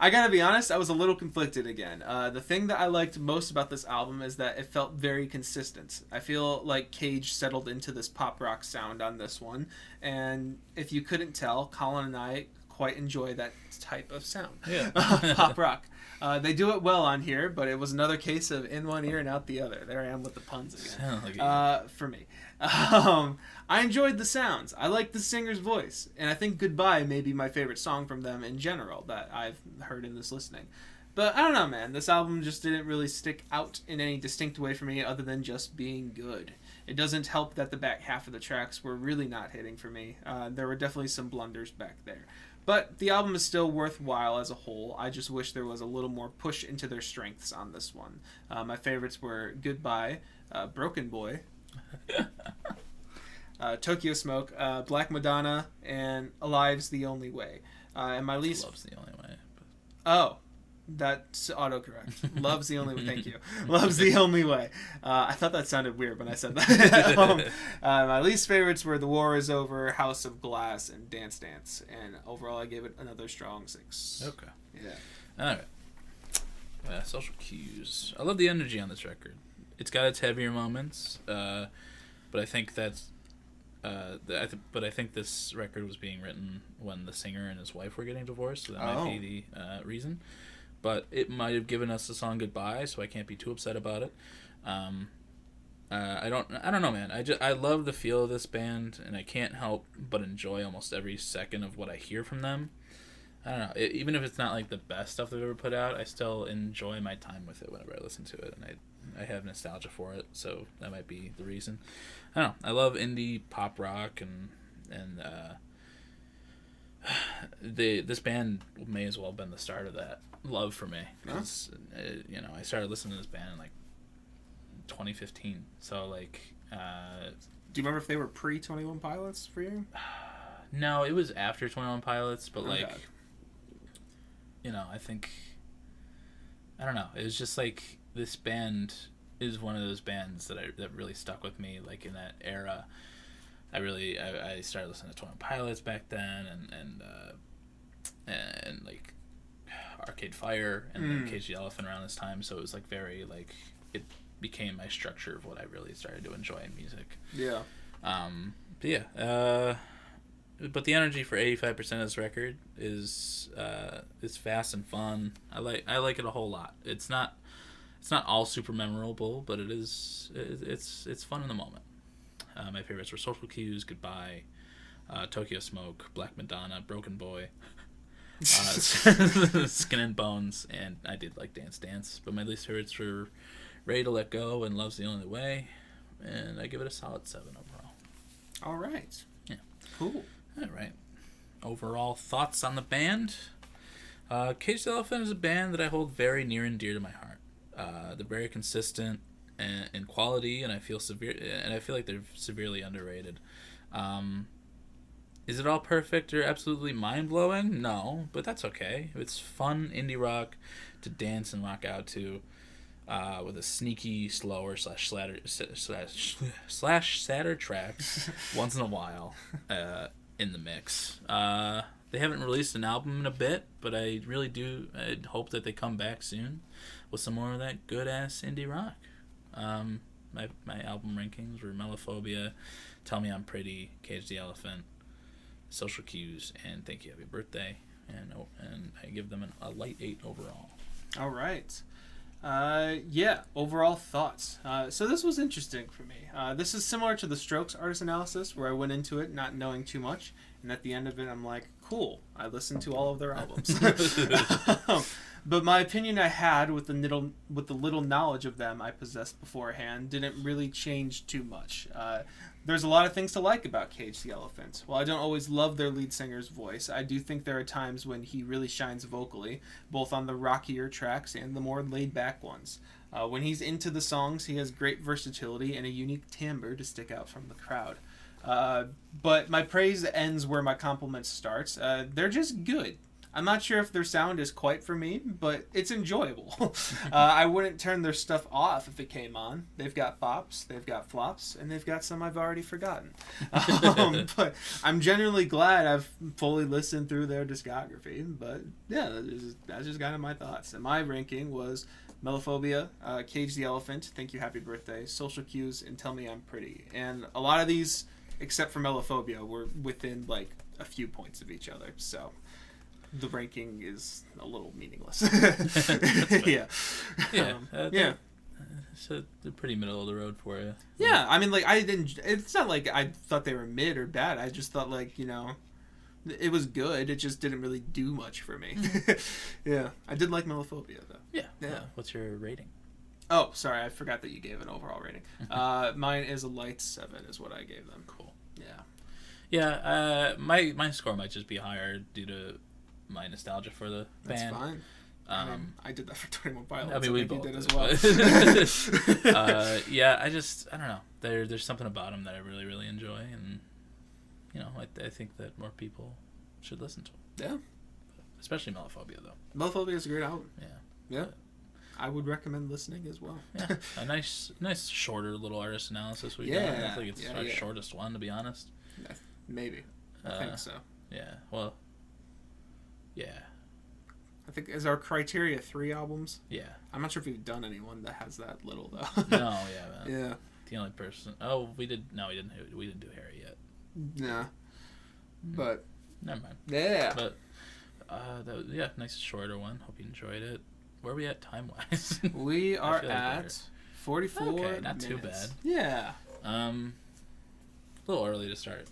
I got to be honest, I was a little conflicted again. The thing that I liked most about this album is that it felt very consistent. I feel like Cage settled into this pop rock sound on this one. And if you couldn't tell, Colin and I quite enjoy that type of sound. Yeah. Pop rock. They do it well on here, but it was another case of in one ear and out the other. There I am with the puns again. For me. I enjoyed the sounds. I liked the singer's voice. And I think Goodbye may be my favorite song from them in general that I've heard in this listening. But I don't know, man. This album just didn't really stick out in any distinct way for me other than just being good. It doesn't help that the back half of the tracks were really not hitting for me. There were definitely some blunders back there. But the album is still worthwhile as a whole. I just wish there was a little more push into their strengths on this one. My favorites were Goodbye, Broken Boy, Tokyo Smoke, Black Madonna, and Alive's the Only Way. And my least... Love's the Only Way. Oh, that's autocorrect. Love's the Only Way. Thank you. Love's the Only Way. I thought that sounded weird when I said that. My least favorites were The War Is Over, House of Glass, and Dance Dance. And overall, I gave it another strong 6. Okay. Yeah. All right. Social Cues. I love the energy on this record. It's got its heavier moments, but I think that's but I think this record was being written when the singer and his wife were getting divorced, so that might be the reason. But it might have given us the song Goodbye, so I can't be too upset about it. I don't know, man. I love the feel of this band, and I can't help but enjoy almost every second of what I hear from them. I don't know. Even if it's not like the best stuff they've ever put out, I still enjoy my time with it whenever I listen to it, and I have nostalgia for it, so that might be the reason. I don't know. I love indie pop rock, and this band may as well have been the start of that love for me. Because, I started listening to this band in, 2015. So, do you remember if they were pre-21 Pilots for you? No, it was after 21 Pilots, but, okay. I think... I don't know. It was just, this band is one of those bands that really stuck with me, in that era. I started listening to 21 Pilots back then, and Arcade Fire, and then Cage the Elephant around this time, so it was, very, it became my structure of what I really started to enjoy in music. Yeah. But the energy for 85% of this record is fast and fun. I like it a whole lot. It's not all super memorable, but it's fun in the moment. My favorites were Social Cues, Goodbye, Tokyo Smoke, Black Madonna, Broken Boy, Skin and Bones, and I did like Dance Dance. But my least favorites were Ready to Let Go and Love's the Only Way, and I give it a solid 7 overall. All right. Yeah. Cool. All right. Overall thoughts on the band. Cage the Elephant is a band that I hold very near and dear to my heart. They're very consistent in quality, and I feel like they're severely underrated. Is it all perfect or absolutely mind-blowing? No, but that's okay. It's fun indie rock to dance and rock out to, with a sneaky, slower slash sadder tracks once in a while in the mix. They haven't released an album in a bit, but I really do hope that they come back soon with some more of that good-ass indie rock. My album rankings were Mellophobia, Tell Me I'm Pretty, Cage the Elephant, Social Cues, and Thank You Happy Birthday, and I give them a light 8 overall. All right. Overall thoughts. So this was interesting for me. This is similar to the Strokes artist analysis, where I went into it not knowing too much, and at the end of it I'm like, cool, I listened to all of their albums. But my opinion I had with the little knowledge of them I possessed beforehand didn't really change too much. There's a lot of things to like about Cage the Elephant. While I don't always love their lead singer's voice, I do think there are times when he really shines vocally, both on the rockier tracks and the more laid-back ones. When he's into the songs, he has great versatility and a unique timbre to stick out from the crowd. But my praise ends where my compliment starts. They're just good. I'm not sure if their sound is quite for me, but it's enjoyable. I wouldn't turn their stuff off if it came on. They've got bops, they've got flops, and they've got some I've already forgotten. But I'm genuinely glad I've fully listened through their discography. But yeah, that's just kind of my thoughts. And my ranking was Mellophobia, Cage the Elephant, Thank You Happy Birthday, Social Cues, and Tell Me I'm Pretty. And a lot of these, except for Mellophobia, were within a few points of each other. So the ranking is a little meaningless. Yeah. So they're pretty middle of the road for you. Yeah, I mean, I didn't. It's not like I thought they were mid or bad. I just thought it was good. It just didn't really do much for me. Yeah, I did like Mellophobia though. Yeah. What's your rating? Oh, sorry, I forgot that you gave an overall rating. Mine is a light 7, is what I gave them. Cool. Yeah. My score might just be higher due to my nostalgia for the band. That's fine. I did that for 21 Pilots. I mean, we both did as well. well. I don't know. There's something about them that I really, really enjoy, and I think that more people should listen to them. Yeah. Especially Mellophobia, though. Mellophobia is a great album. Yeah. I would recommend listening as well. Yeah. A nice shorter little artist analysis we got. I think it's our shortest one, to be honest. Maybe. I think so. Yeah. Well. Yeah. I think is our criteria 3 albums. Yeah. I'm not sure if we've done anyone that has that little though. No. Yeah. Yeah. The only person. Oh, we did. No, we didn't. We didn't do Harry yet. Yeah. But never mind. Yeah. But nice shorter one. Hope you enjoyed it. Where are we at time wise? We are at 44 Okay, not minutes. too bad. Yeah. A little early to start.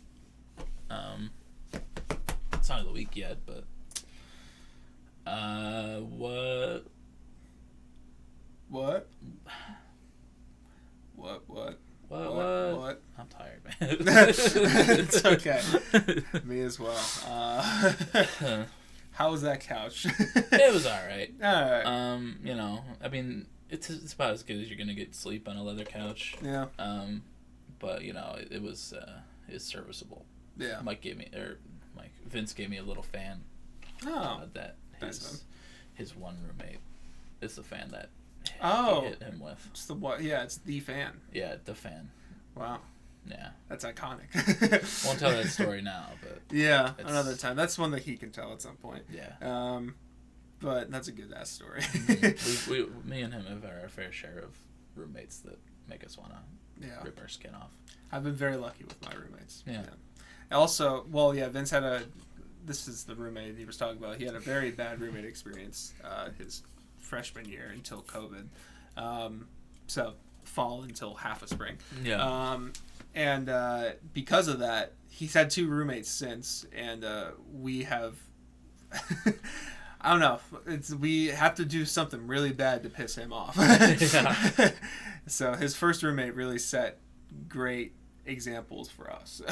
It's not the week yet, but what? What? I'm tired, man. It's okay. Me as well. How was that couch? It was alright. Alright. I mean, it's about as good as you're gonna get sleep on a leather couch. Yeah. But it was serviceable. Yeah. Vince gave me a little fan. Oh. That his one roommate is the fan that he hit him with. It's the what? Yeah, it's the fan. Yeah, the fan. Wow. Yeah. That's iconic. Won't tell that story now, but yeah, another time. That's one that he can tell at some point. Yeah. But that's a good ass story. Me and him have our fair share of roommates that make us want to rip our skin off. I've been very lucky with my roommates. Yeah. Also, Vince had this is the roommate he was talking about. He had a very bad roommate experience his freshman year until COVID. So fall until half of spring. Yeah. And because of that, he's had 2 roommates since, and we have... I don't know. We have to do something really bad to piss him off. Yeah. So his first roommate really set great examples for us.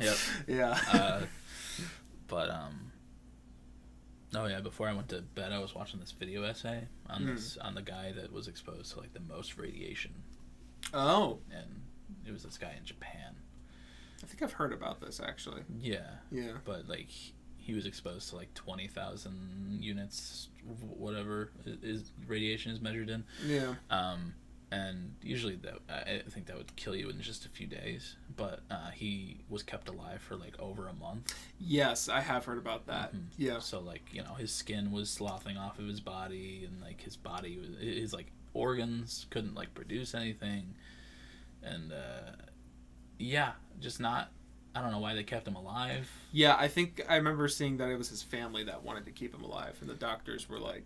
Yep. Yeah. Before I went to bed, I was watching this video essay on the guy that was exposed to like the most radiation. Oh. And it was this guy in Japan. I think I've heard about this actually. Yeah. Yeah. But like he was exposed to like 20,000 units, whatever is radiation is measured in. Yeah. And usually I think that would kill you in just a few days, but he was kept alive for like over a month. Yes, I have heard about that. Mm-hmm. Yeah. So like, his skin was sloughing off of his body, and like his like organs couldn't like produce anything. And just not, I don't know why they kept him alive. Yeah, I think I remember seeing that it was his family that wanted to keep him alive, and the doctors were like,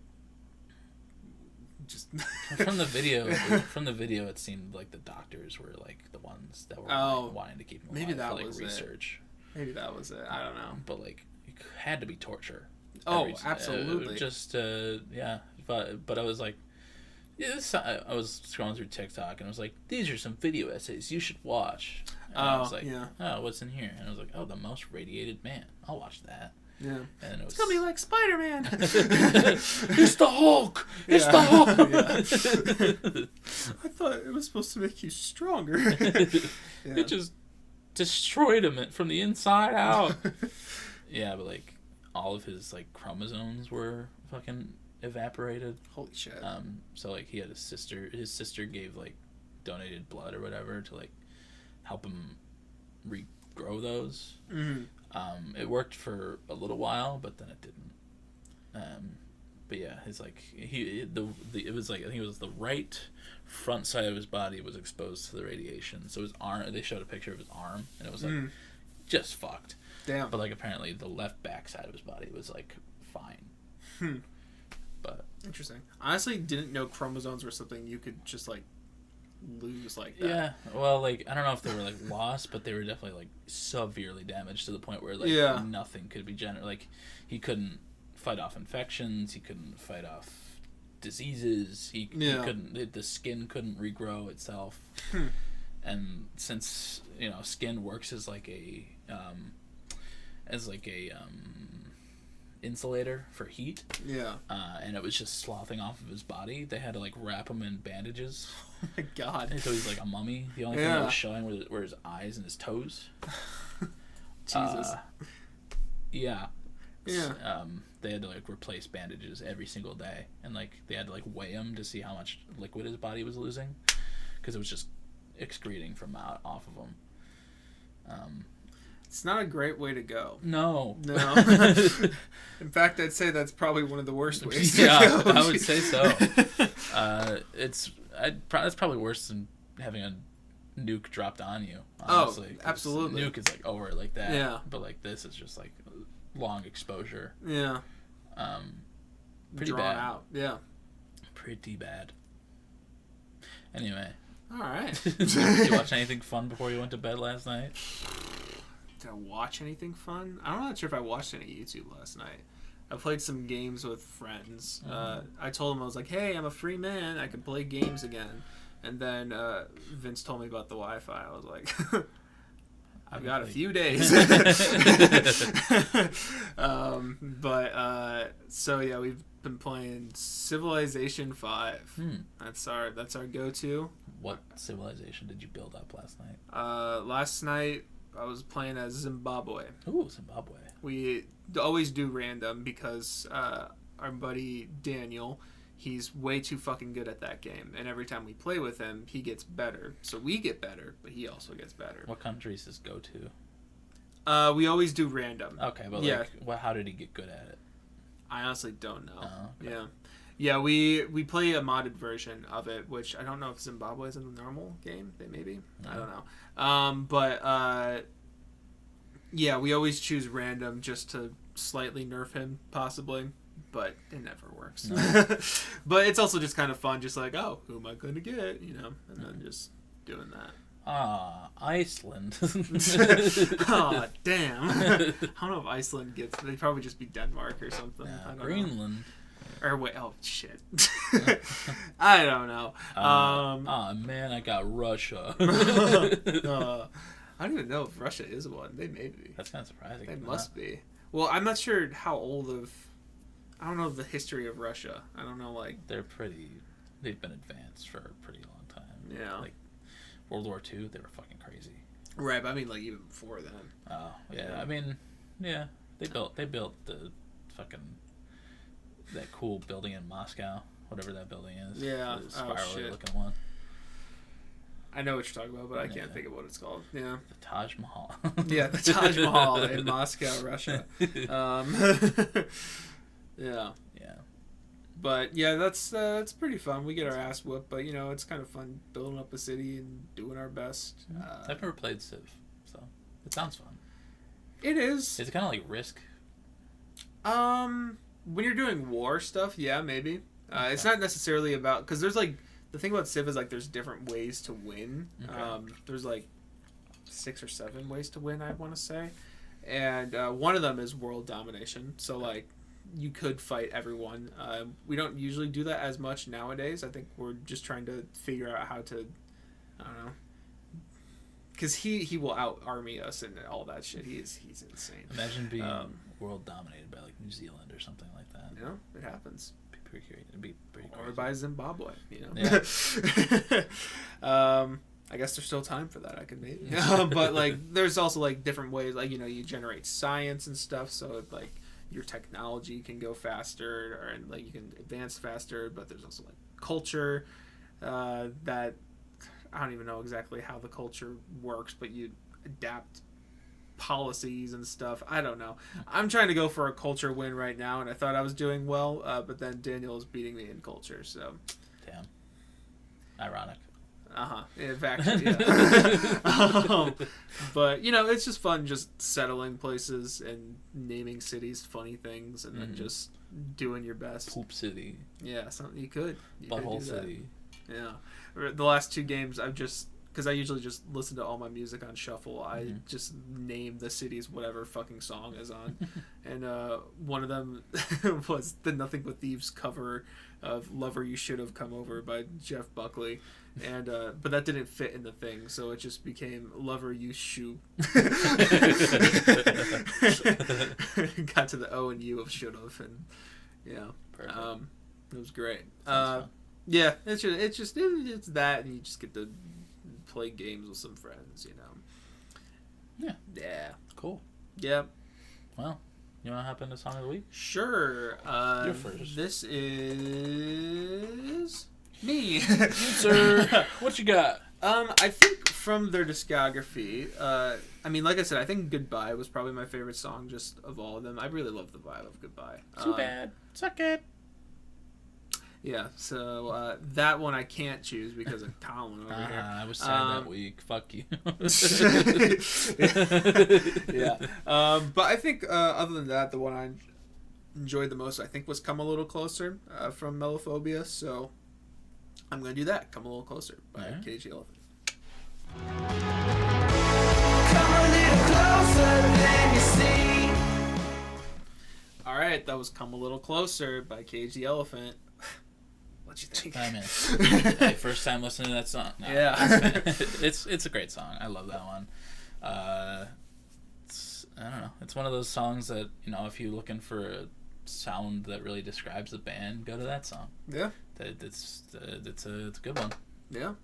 just from the video it seemed like the doctors were like the ones that were wanting to keep him alive. Maybe that for, like, was research. Maybe that was it. I don't know. But like it had to be torture. Absolutely. But I was like, I was scrolling through TikTok and I was like, these are some video essays you should watch. And I was like, what's in here? And I was like, the most radiated man. I'll watch that. Yeah. And it's gonna be like Spider-Man. It's the Hulk. It's the Hulk. Yeah. I thought it was supposed to make you stronger. It just destroyed him from the inside out. Yeah, but like all of his like chromosomes were fucking evaporated. Holy shit. So like he had a sister. His sister gave like donated blood or whatever to like help him regrow those. Mm-hmm. It worked for a little while, but then it didn't. But yeah, his like it was like I think it was the right front side of his body was exposed to the radiation. So his arm, they showed a picture of his arm, and it was like just fucked. Damn. But like apparently the left back side of his body was like fine. But interesting. Honestly, didn't know chromosomes were something you could just like lose like that. Yeah, well, like I don't know if they were like lost, but they were definitely like severely damaged to the point where like nothing could be generated. Like he couldn't fight off infections, he couldn't fight off diseases, he couldn't, the skin couldn't regrow itself. And since skin works as like a insulator for heat, and it was just sloughing off of his body, they had to like wrap him in bandages. Oh my god. And so he's like a mummy. The only thing that was showing were his eyes and his toes. Jesus. Yeah. Yeah. They had to like replace bandages every single day, and like they had to like weigh him to see how much liquid his body was losing, because it was just excreting from off of him. It's not a great way to go. No. In fact, I'd say that's probably one of the worst ways to go. I would say so. That's probably worse than having a Nuke dropped on you. Honestly, absolutely. Nuke is like over like that. Yeah. But like this is just like long exposure. Yeah. Pretty Drawn bad. out. Yeah. Pretty bad. Anyway. All right. Did you watch anything fun before you went to bed last night? Did I watch anything fun? I'm not sure if I watched any YouTube last night. I played some games with friends. I told them, I was like, hey, I'm a free man. I can play games again. And then Vince told me about the Wi-Fi. I was like, I've got a few days. So yeah, we've been playing Civilization 5. That's our go-to. What civilization did you build up last night? Last night I was playing as Zimbabwe. Ooh, Zimbabwe. We always do random because our buddy Daniel, he's way too fucking good at that game, and every time we play with him, he gets better. So we get better, but he also gets better. What countries does go to? We always do random. Okay, but like, how did he get good at it? I honestly don't know. Oh, okay. Yeah, we play a modded version of it, which I don't know if Zimbabwe is in the normal game. They maybe. I don't know. Yeah, we always choose random just to slightly nerf him, possibly. But it never works. No. But it's also just kind of fun, just like, oh, who am I going to get? You know, and then just doing that. Iceland. Oh, damn. I don't know if Iceland gets... They'd probably just be Denmark or something. Yeah, I don't Greenland. Know. Or wait, oh, shit. I don't know. Man, I got Russia. I don't even know if Russia is one. They may be. That's kind of surprising. They must be. Well, I'm not sure how old of... I don't know the history of Russia. I don't know, like... They've been advanced for a pretty long time. Yeah. Like, World War II, they were fucking crazy. Right, but I mean, like, even before then. Oh, yeah. I mean, yeah. They built the fucking... that cool building in Moscow. Whatever that building is. Yeah. The spirally looking one. I know what you're talking about, but I can't think of what it's called. Yeah. The Taj Mahal. Yeah, the Taj Mahal in Moscow, Russia. Yeah. Yeah. But yeah, that's pretty fun. We get our ass whooped, but you know, it's kind of fun building up a city and doing our best. I've never played Civ, so it sounds fun. It is. Is it kind of like Risk? When you're doing war stuff, yeah, maybe. Okay. It's not necessarily about, because there's like, the thing about Civ is like there's different ways to win. Okay. There's like 6 or 7 ways to win, I want to say, and one of them is world domination. So like, you could fight everyone. We don't usually do that as much nowadays. I think we're just trying to figure out how to, I don't know, because he will out army us and all that shit. He's insane. Imagine being world dominated by like New Zealand or something like that. You know, it happens. It'd be pretty crazy. Or by Zimbabwe, you know. Yeah. I guess there's still time for that. I could maybe, but like, there's also like different ways. Like, you know, you generate science and stuff, so it, like, your technology can go faster, and like you can advance faster. But there's also like culture that I don't even know exactly how the culture works, but you adapt policies and stuff. I don't know. I'm trying to go for a culture win right now, and I thought I was doing well, but then Daniel is beating me in culture. So, damn, ironic. In fact, yeah. But you know, it's just fun, just settling places and naming cities funny things, and then just doing your best. Poop City. Yeah, something you could. Butthole City. Yeah, the last 2 games I've just, because I usually just listen to all my music on shuffle. I just name the cities whatever fucking song is on, and one of them was the Nothing But Thieves cover of "Lover You Should Have Come Over" by Jeff Buckley, and but that didn't fit in the thing, so it just became "Lover You Shoe." Got to the O and U of should have, and yeah, it was great. Yeah, it's that, and you just get to play games with some friends, you know. Yeah. Cool. Yep. Well, you want to hop into Song of the Week? Sure. You're first. This is me. You, sir. What you got? I think from their discography, I mean, like I said, I think Goodbye was probably my favorite song just of all of them. I really love the vibe of Goodbye. Too bad. Suck it. Yeah, so that one I can't choose because of Colin over here. I was sad that week. Fuck you. Yeah. But I think other than that, the one I enjoyed the most, I think, was Come a Little Closer from Melophobia. So I'm going to do that. Come a Little Closer by KG Elephant. Come a little closer than you see. All right, that was Come a Little Closer by KG Elephant. What'd you think? I mean, hey, first time listening to that song. No, yeah. it's a great song. I love that one. I don't know. It's one of those songs that, if you're looking for a sound that really describes the band, go to that song. Yeah. It's a good one. Yeah.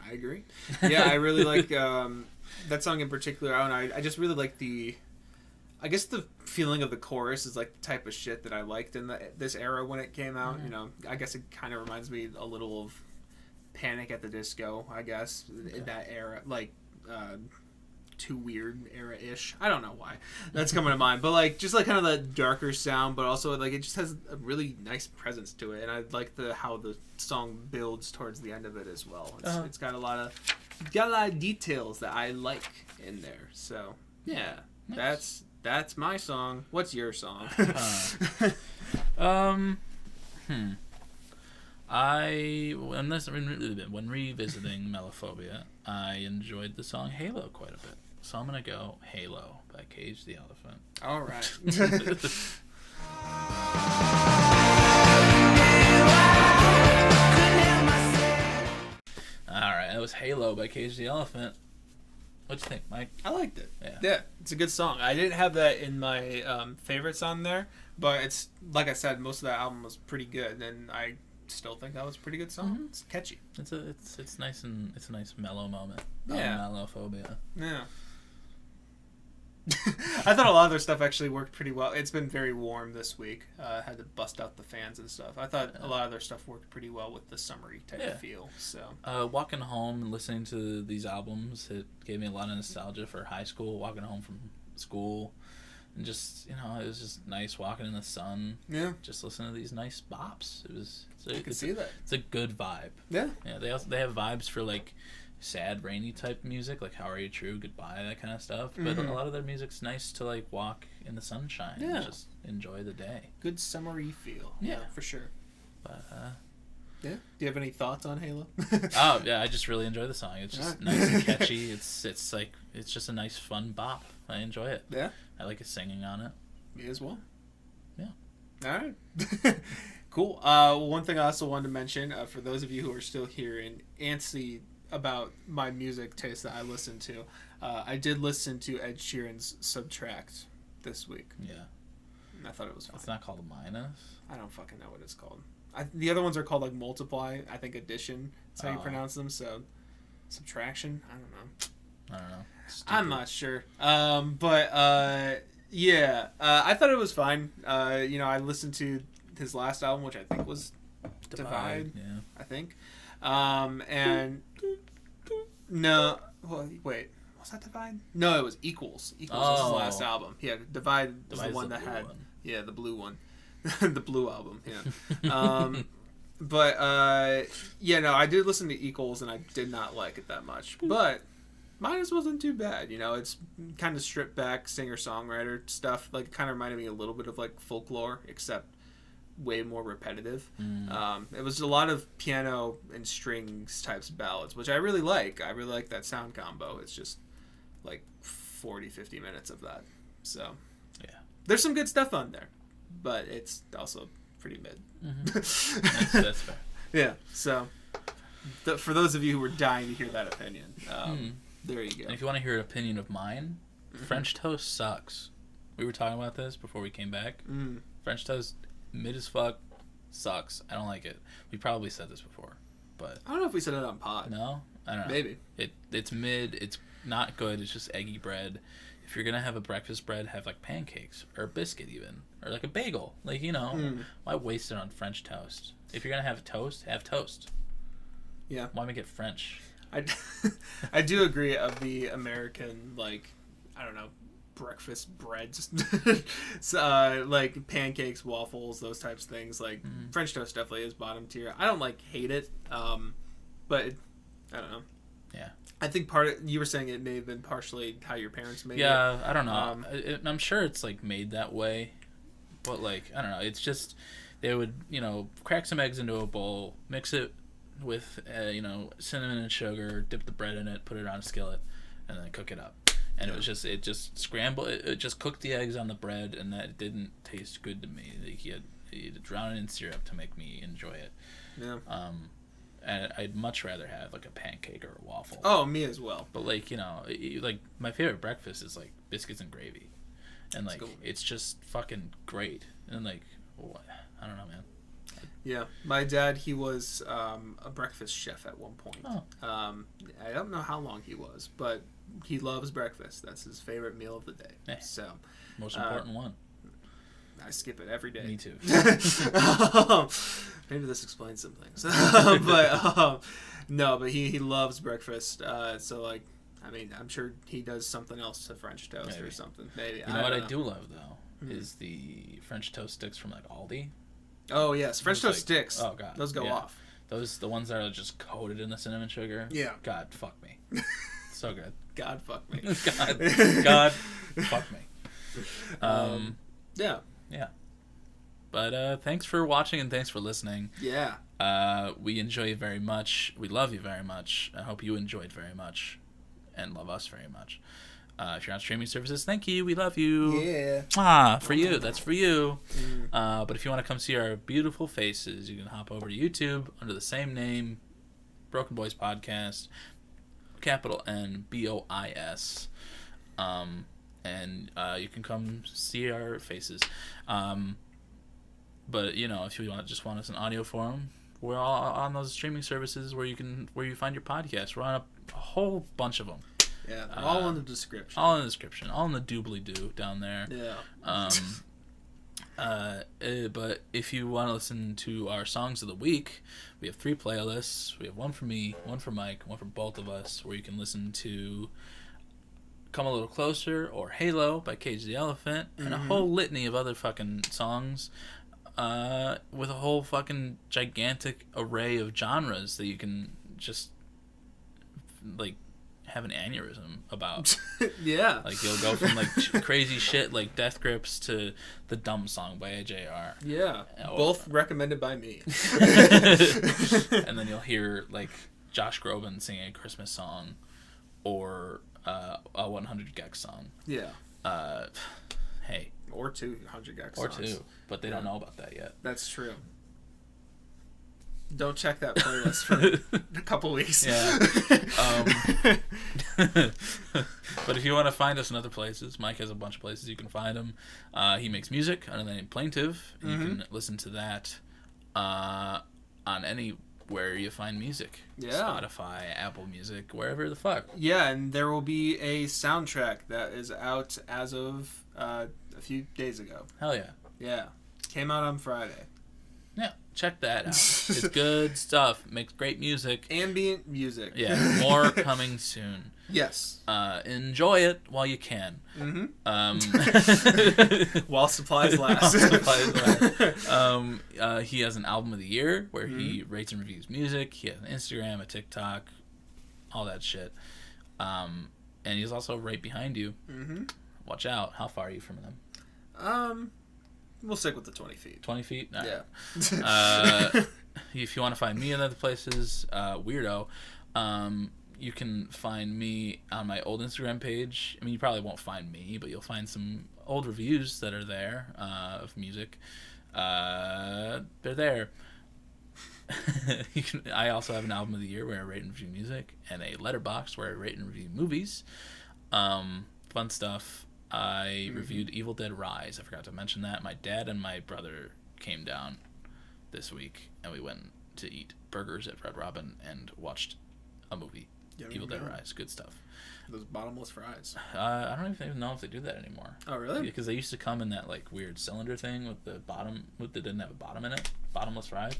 I agree. Yeah, I really like that song in particular. I just really like I guess the feeling of the chorus is like the type of shit that I liked in this era when it came out. I guess it kind of reminds me a little of Panic at the Disco, I guess, in that era, like Too Weird era-ish. I don't know why that's coming to mind, but like just like kind of the darker sound, but also like it just has a really nice presence to it, and I like how the song builds towards the end of it as well. It's got a lot of details that I like in there. So yeah, nice. That's my song. What's your song? When revisiting Melophobia, I enjoyed the song Halo quite a bit. So I'm gonna go Halo by Cage the Elephant. All right. All right, that was Halo by Cage the Elephant. What'd you think, Mike? I liked it. Yeah, it's a good song. I didn't have that in my favorites on there, but it's like I said, most of that album was pretty good, and I still think that was a pretty good song. Mm-hmm. It's catchy. It's nice, and it's a nice mellow moment. Yeah. Melophobia. Yeah. I thought a lot of their stuff actually worked pretty well. It's been very warm this week. Had to bust out the fans and stuff. I thought a lot of their stuff worked pretty well with the summery type of feel. So walking home and listening to these albums, it gave me a lot of nostalgia for high school. Walking home from school, and just it was just nice walking in the sun. Yeah, just listening to these nice bops. I can see that. It's a good vibe. Yeah, yeah. They have vibes for like sad, rainy type music, like How Are You True, Goodbye, that kind of stuff. But a lot of their music's nice to like walk in the sunshine and just enjoy the day. Good summery feel. Yeah, for sure. But yeah. Do you have any thoughts on Halo? Oh yeah, I just really enjoy the song. It's just nice and catchy. It's just a nice fun bop. I enjoy it. Yeah. I like his singing on it. Me as well. Yeah. All right. Cool. One thing I also wanted to mention, for those of you who are still here and antsy about my music taste that I listen to, I did listen to Ed Sheeran's Subtract this week. Yeah. And I thought it was fun. It's not called Minus? I don't fucking know what it's called. The other ones are called like Multiply. I think Addition. That's how you pronounce them. So Subtraction? I don't know. Stupid. I'm not sure. Yeah. I thought it was fine. I listened to his last album, which I think was Divide. Yeah. I think. And no, well, wait, was that Divide? No, it was Equals. Equals was his last album. Yeah, Divide was the one that had the blue one, the blue album. Yeah. I did listen to Equals and I did not like it that much, but Minus wasn't too bad. It's kind of stripped back singer-songwriter stuff. Like, it kind of reminded me a little bit of like Folklore, except way more repetitive. It was a lot of piano and strings types of ballads, which I really like. I really like that sound combo. It's just like 40-50 minutes of that. So yeah, there's some good stuff on there, but it's also pretty mid. That's fair. Yeah, so for those of you who were dying to hear that opinion, there you go. And if you want to hear an opinion of mine, French toast sucks. We were talking about this before we came back. French toast, mid as fuck, sucks. I don't like it. We probably said this before, but I don't know if we said it on pod. No, I don't know. Maybe it's mid. It's not good. It's just eggy bread. If you're gonna have a breakfast bread, have like pancakes or a biscuit even, or like a bagel. Like why waste it on French toast? If you're gonna have toast, have toast. Yeah. Why make it French? I do agree of the American, like, I don't know, breakfast breads, like pancakes, waffles, those types of things. Like French toast definitely is bottom tier. I don't like hate it, but I don't know. Yeah. I think you were saying it may have been partially how your parents made it. Yeah, I don't know. I'm sure it's like made that way, but like I don't know. It's just they would crack some eggs into a bowl, mix it with cinnamon and sugar, dip the bread in it, put it on a skillet, and then cook it up. And it just scrambled. It just cooked the eggs on the bread, and that didn't taste good to me. Like he had to drown it in syrup to make me enjoy it. Yeah. And I'd much rather have like a pancake or a waffle. Oh, me as well. But like like my favorite breakfast is like biscuits and gravy, and like it's just fucking great. And like I don't know, man. Yeah, my dad, he was a breakfast chef at one point. Oh. I don't know how long he was, but he loves breakfast. That's his favorite meal of the day. Hey, so most important one. I skip it every day. Me too. Maybe this explains some things. But he loves breakfast. So like, I mean, I'm sure he does something else to French toast or something. Maybe. You know what I do love though is the French toast sticks from like Aldi. Oh yes, French toast sticks. Oh god, those go off. The ones that are just coated in the cinnamon sugar. Yeah. God, fuck me. So good. God, fuck me. God, fuck me. Yeah. Yeah. But thanks for watching and thanks for listening. Yeah. We enjoy you very much. We love you very much. I hope you enjoyed very much and love us very much. If you're on streaming services, thank you. We love you. Yeah. For you. That's for you. But if you want to come see our beautiful faces, you can hop over to YouTube under the same name, Broken Boys Podcast, capital N BOIS. And you can come see our faces. But if you just want us in audio form, we're all on those streaming services where you find your podcast. We're on a whole bunch of them. Yeah, they're all in the description. All in the description. All in the doobly-doo down there. Yeah. But if you want to listen to our songs of the week, we have 3 playlists. We have one for me, one for Mike, one for both of us, where you can listen to Come a Little Closer or Halo by Cage the Elephant, and a whole litany of other fucking songs with a whole fucking gigantic array of genres that you can just like have an aneurysm about. Yeah. Like you'll go from like crazy shit like Death Grips to the Dumb Song by AJR. Yeah. Both recommended by me. And then you'll hear like Josh Groban singing a Christmas song or a 100 Gex song. Yeah. Hey. Or 200 Gex songs. Or 2. But they don't know about that yet. That's true. Don't check that playlist for a couple weeks. Yeah. But if you want to find us in other places, Mike has a bunch of places you can find him. He makes music under the name Plaintive. You can listen to that on anywhere you find music. Yeah. Spotify, Apple Music, wherever the fuck. Yeah, and there will be a soundtrack that is out as of a few days ago. Hell yeah. Yeah. Came out on Friday. Yeah, check that out. It's good stuff. Makes great music. Ambient music. Yeah, more coming soon. Yes. Enjoy it while you can. While supplies last. He has an album of the year where he rates and reviews music. He has an Instagram, a TikTok, all that shit. And he's also right behind you. Watch out. How far are you from them? We'll stick with the 20 feet. 20 feet? All yeah. Right. If you want to find me in other places, weirdo, you can find me on my old Instagram page. I mean, you probably won't find me, but you'll find some old reviews that are there of music. They're there. I also have an album of the year where I rate and review music, and a letterbox where I rate and review movies. Fun stuff. I reviewed Evil Dead Rise. I forgot to mention that. My dad and my brother came down this week, and we went to eat burgers at Red Robin and watched a movie. Evil Dead Rise. Good stuff. Those bottomless fries. I don't even know if they do that anymore. Oh, really? Because they used to come in that like weird cylinder thing with the bottom, that didn't have a bottom in it. Bottomless fries.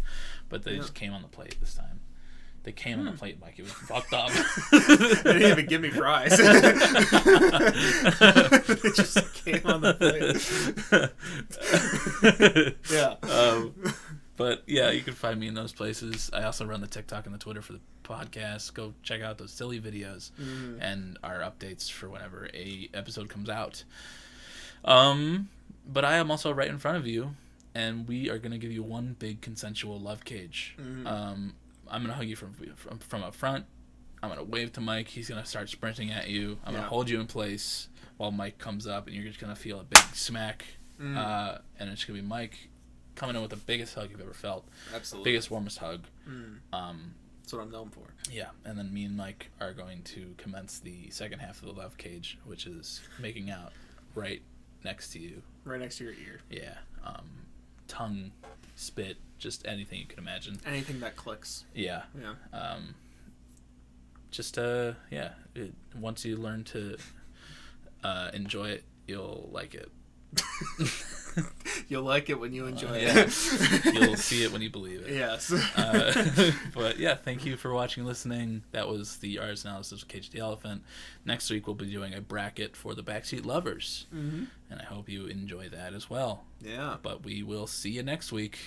But they just came on the plate this time. They came on the plate like it was fucked up. They didn't even give me fries. It just came on the plate. Yeah. But yeah, you can find me in those places. I also run the TikTok and the Twitter for the podcast. Go check out those silly videos and our updates for whenever a episode comes out. But I am also right in front of you, and we are going to give you one big consensual love cage. I'm going to hug you from up front. I'm going to wave to Mike. He's going to start sprinting at you. I'm going to hold you in place while Mike comes up, and you're just going to feel a big smack. And it's going to be Mike coming in with the biggest hug you've ever felt. Absolutely. Biggest, warmest hug. That's what I'm known for. Yeah, and then me and Mike are going to commence the second half of the love cage, which is making out right next to you. Right next to your ear. Yeah. Tongue, spit, just anything you can imagine. Anything that clicks. Yeah. Yeah. Once you learn to enjoy it, you'll like it. You'll like it when you enjoy it. You'll see it when you believe it. Yes. But yeah, thank you for watching and listening. That was the artist analysis of Cage the Elephant. Next week we'll be doing a bracket for the Backseat Lovers. And I hope you enjoy that as well. Yeah. But we will see you next week.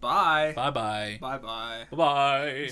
Bye. Bye-bye. Bye-bye. Bye-bye.